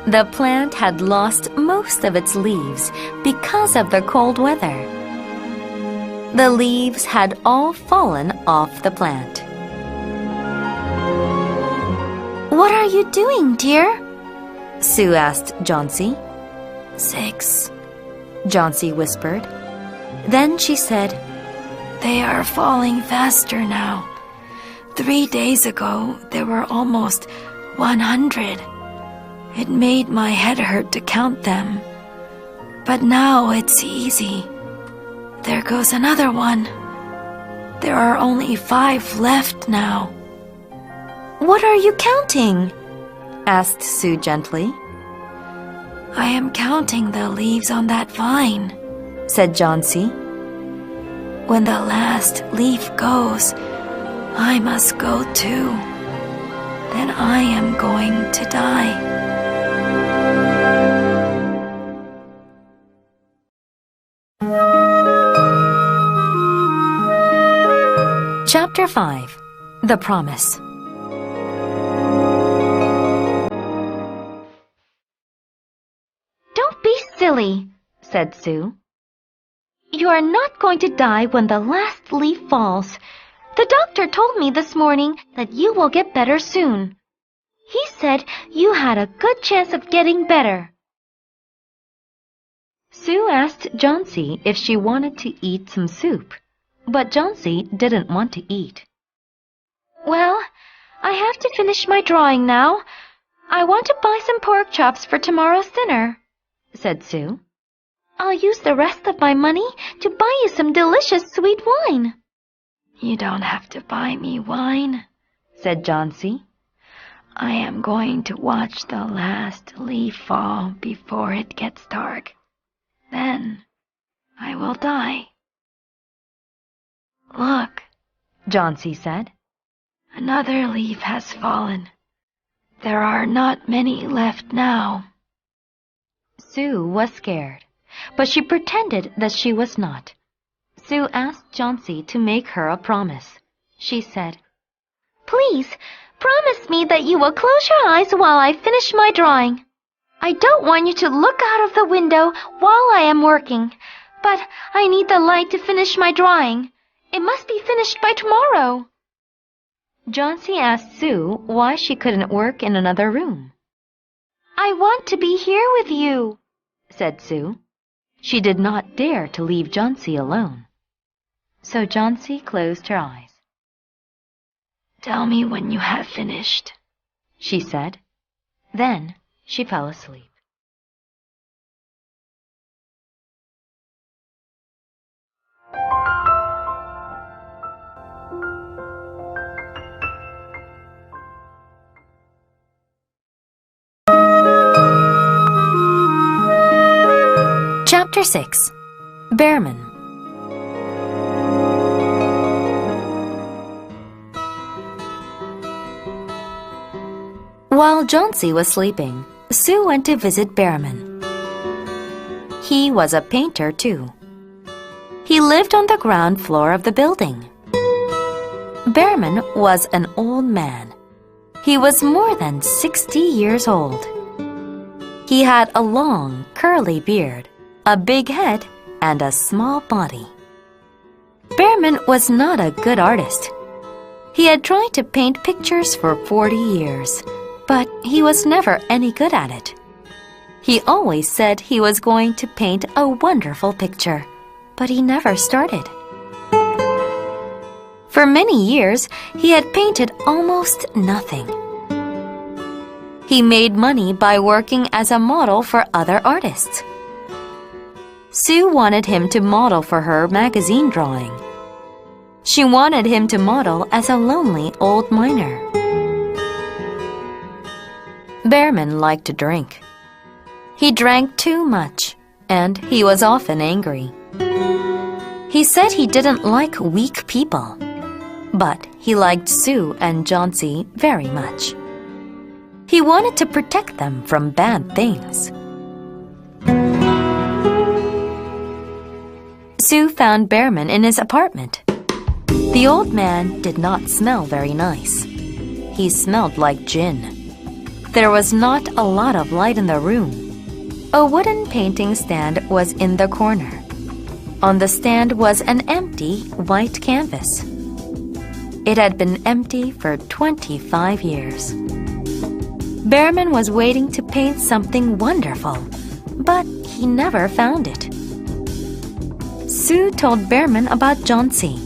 The plant had lost most of its leaves because of the cold weather. The leaves had all fallen off the plant. "What are you doing, dear?" Sue asked Johnsy. 6, Johnsy whispered. Then she said, "They are falling faster now. 3 days ago, there were almost 100. It made my head hurt to count them. But now it's easy. There goes another one. There are only 5 left now." "What are you counting?" asked Sue gently. "I am counting the leaves on that vine," said Johnsy. "When the last leaf goes, I must go too. Then I am going to die." Chapter 5. The Promise. "Don't be silly," said Sue. "You are not going to die when the last leaf falls. The doctor told me this morning that you will get better soon. He said you had a good chance of getting better." Sue asked Johnsy if she wanted to eat some soup. But Johnsy didn't want to eat. "Well, I have to finish my drawing now. I want to buy some pork chops for tomorrow's dinner," said Sue. "I'll use the rest of my money to buy you some delicious sweet wine." "You don't have to buy me wine," said Johnsy. "I am going to watch the last leaf fall before it gets dark. Then I will die." "Look," Johnsy said. "Another leaf has fallen. There are not many left now." Sue was scared, but she pretended that she was not. Sue asked Johnsy to make her a promise. She said, "Please, promise me that you will close your eyes while I finish my drawing. I don't want you to look out of the window while I am working, but I need the light to finish my drawing. It must be finished by tomorrow." Johnsy asked Sue why she couldn't work in another room. "I want to be here with you," said Sue. She did not dare to leave Johnsy alone. So Johnsy closed her eyes. "Tell me when you have finished," she said. Then she fell asleep. Chapter 6. Bearman. While Johnsy was sleeping, Sue went to visit Bearman. He was a painter, too. He lived on the ground floor of the building. Bearman was an old man. He was more than 60 years old. He had a long, curly beard, a big head, and a small body. Bearman was not a good artist. He had tried to paint pictures for 40 years, but he was never any good at it. He always said he was going to paint a wonderful picture, but he never started. For many years, he had painted almost nothing. He made money by working as a model for other artists. Sue wanted him to model for her magazine drawing. She wanted him to model as a lonely old miner. Bearman liked to drink. He drank too much, and he was often angry. He said he didn't like weak people, but he liked Sue and Johnsy very much. He wanted to protect them from bad things. Sue found Bearman in his apartment. The old man did not smell very nice. He smelled like gin. There was not a lot of light in the room. A wooden painting stand was in the corner. On the stand was an empty white canvas. It had been empty for 25 years. Bearman was waiting to paint something wonderful, but he never found it. Sue told Bearman about Johnsy.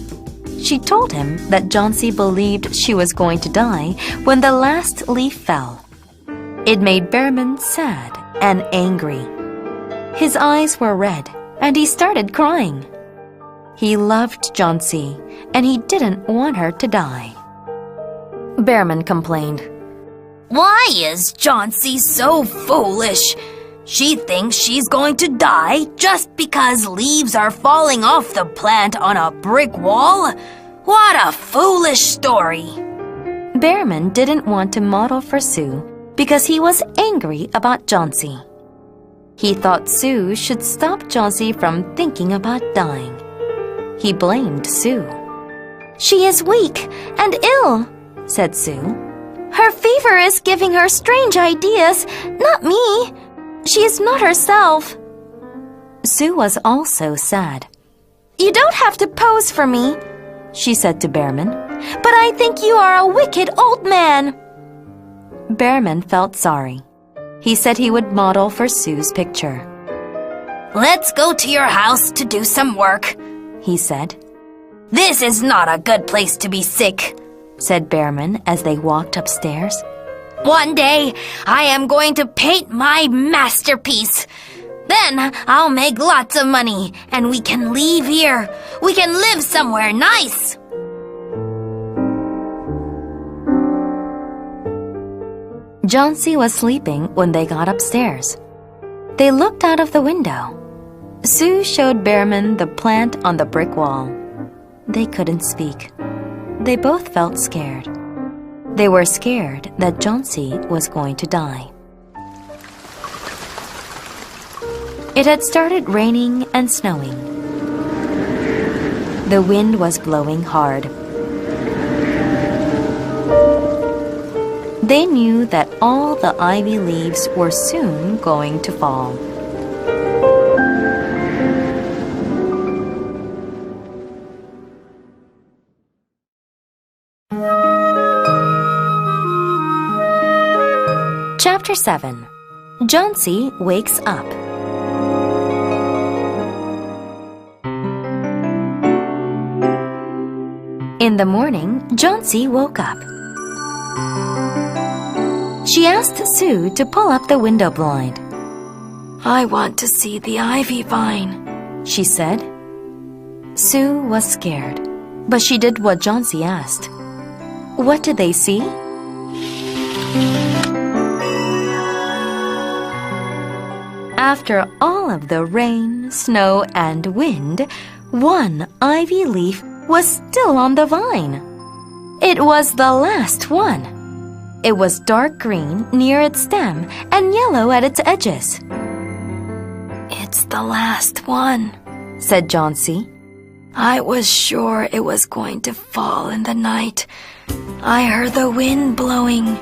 She told him that Johnsy believed she was going to die when the last leaf fell. It made Bearman sad and angry. His eyes were red, and he started crying. He loved Johnsy, and he didn't want her to die. Bearman complained, Why is Johnsy so foolish? She thinks she's going to die just because leaves are falling off the plant on a brick wall? What a foolish story! Bearman didn't want to model for Sue because he was angry about Johnsy. He thought Sue should stop Johnsy from thinking about dying. He blamed Sue. "She is weak and ill," said Sue. "Her fever is giving her strange ideas, not me. She is not herself." Sue was also sad. "You don't have to pose for me," she said to Bearman, "but I think you are a wicked old man." Bearman felt sorry. He said he would model for Sue's picture. Let's go to your house to do some work, he said. This is not a good place to be sick, said Bearman as they walked upstairs. One day, I am going to paint my masterpiece. Then I'll make lots of money, and we can leave here. We can live somewhere nice. Johnsy was sleeping when they got upstairs. They looked out of the window. Sue showed Bearman the plant on the brick wall. They couldn't speak. They both felt scared. They were scared that Johnsy was going to die. It had started raining and snowing. The wind was blowing hard. They knew that all the ivy leaves were soon going to fall. Chapter 7. Johnsy wakes up. In the morning, Johnsy woke up. She asked Sue to pull up the window blind. I want to see the ivy vine, she said. Sue was scared, but she did what Johnsy asked. What did they see? After all of the rain, snow, and wind, one ivy leaf was still on the vine. It was the last one. It was dark green near its stem and yellow at its edges. It's the last one, said Johnsy. I was sure it was going to fall in the night. I heard the wind blowing,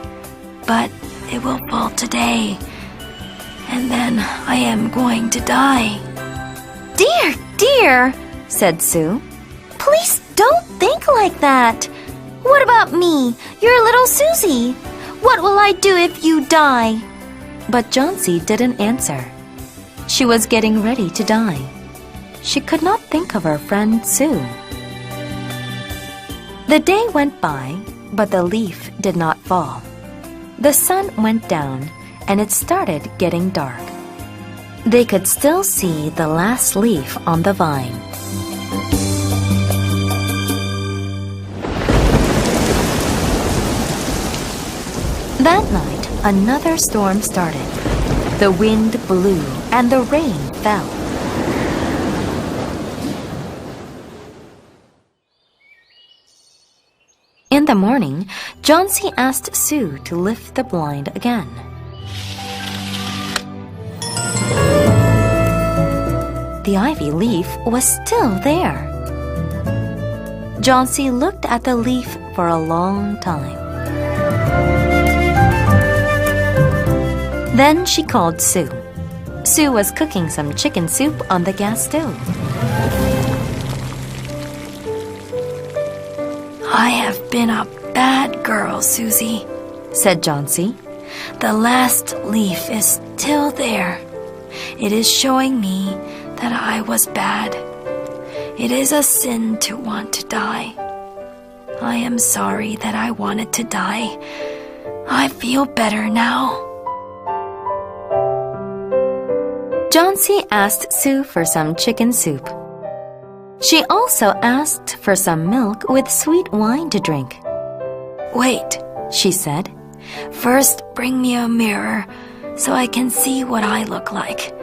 but it will fall today. And then I am going to die. Dear, dear, said Sue. Please don't think like that. What about me, your little Susie? What will I do if you die? But Johnsy didn't answer. She was getting ready to die. She could not think of her friend Sue. The day went by, but the leaf did not fall. The sun went down, and it started getting dark. They could still see the last leaf on the vine. That night, another storm started. The wind blew and the rain fell. In the morning, Johnsy asked Sue to lift the blind again. The ivy leaf was still there. Johnsy looked at the leaf for a long time. Then she called Sue. Sue was cooking some chicken soup on the gas stove. I have been a bad girl, Susie, said Johnsy. The last leaf is still there. It is showing me that I was bad. It is a sin to want to die. I am sorry that I wanted to die. I feel better now. Johnsy asked Sue for some chicken soup. She also asked for some milk with sweet wine to drink. Wait, she said. First, bring me a mirror so I can see what I look like.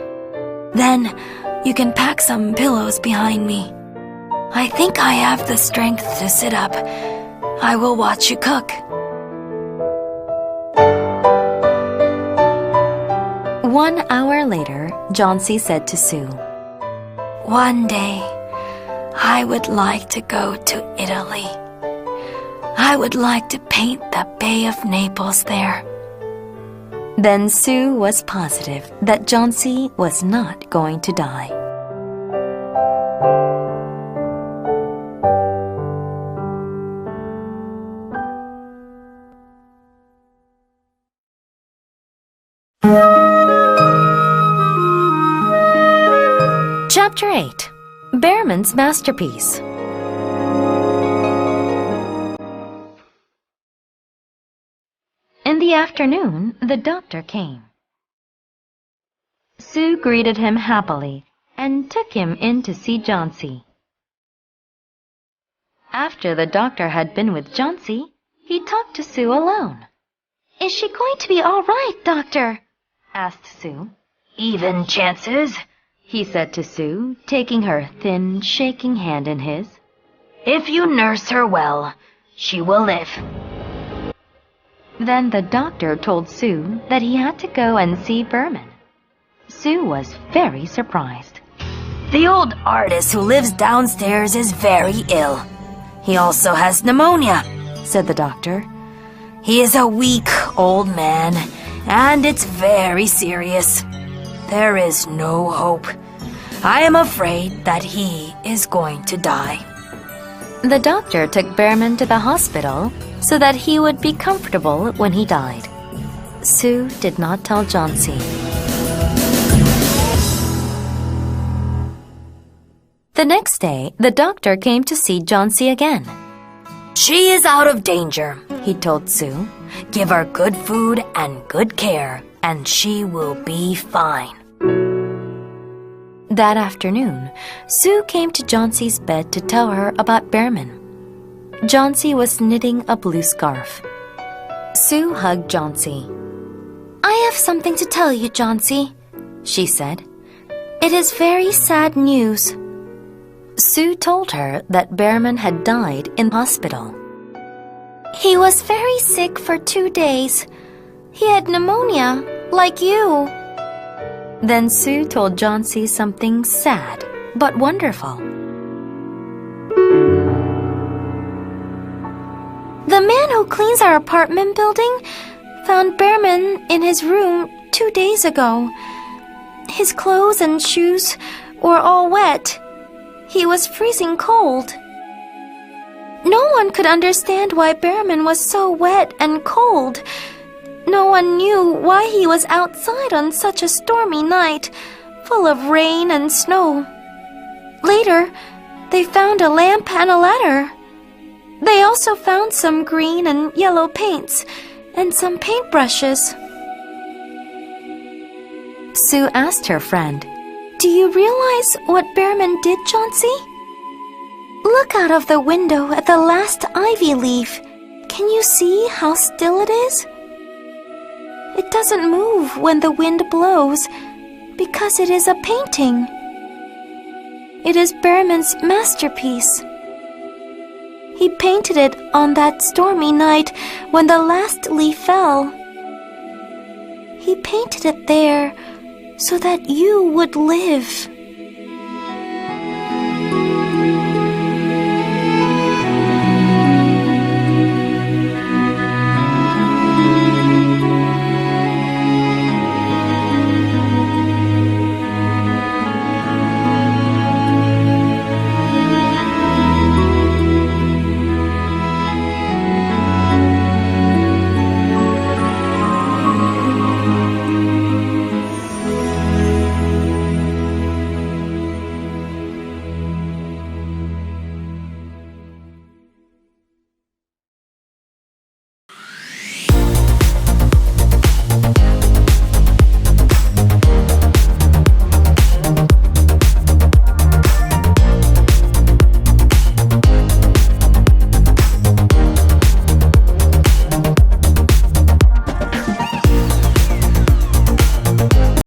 Then, you can pack some pillows behind me. I think I have the strength to sit up. I will watch you cook. 1 hour later, Johnsy said to Sue, One day, I would like to go to Italy. I would like to paint the Bay of Naples there. Then Sue was positive that Johnsy was not going to die. Chapter 8. Bearman's Masterpiece. afternoon, the doctor came. Sue greeted him happily and took him in to see Johnsy. After the doctor had been with Johnsy, he talked to Sue alone. "Is she going to be all right, doctor?" asked Sue. Even chances, he said to Sue, taking her thin, shaking hand in his. If you nurse her well, she will live. Then the doctor told Sue that he had to go and see Berman. Sue was very surprised. The old artist who lives downstairs is very ill. He also has pneumonia, said the doctor. He is a weak old man, and it's very serious. There is no hope. I am afraid that he is going to die. The doctor took Berman to the hospital so that he would be comfortable when he died. Sue did not tell Johnsy. The next day, the doctor came to see Johnsy again. She is out of danger, he told Sue. Give her good food and good care, and she will be fine. That afternoon, Sue came to Johnsy's bed to tell her about Berman. Johnsy was knitting a blue scarf. Sue hugged Johnsy. "I have something to tell you, Johnsy," she said. "It is very sad news." Sue told her that Berman had died in hospital. "He was very sick for 2 days. He had pneumonia, like you." Then Sue told Johnsy something sad but wonderful. "The man who cleans our apartment building found Berman in his room 2 days ago. His clothes and shoes were all wet. He was freezing cold. No one could understand why Berman was so wet and cold. No one knew why he was outside on such a stormy night, full of rain and snow. Later, they found a lamp and a ladder. They also found some green and yellow paints and some paintbrushes." Sue asked her friend, "Do you realize what Berman did, Johnsy? Look out of the window at the last ivy leaf. Can you see how still it is? It doesn't move when the wind blows because it is a painting. It is Berman's masterpiece. He painted it on that stormy night when the last leaf fell. He painted it there so that you would live."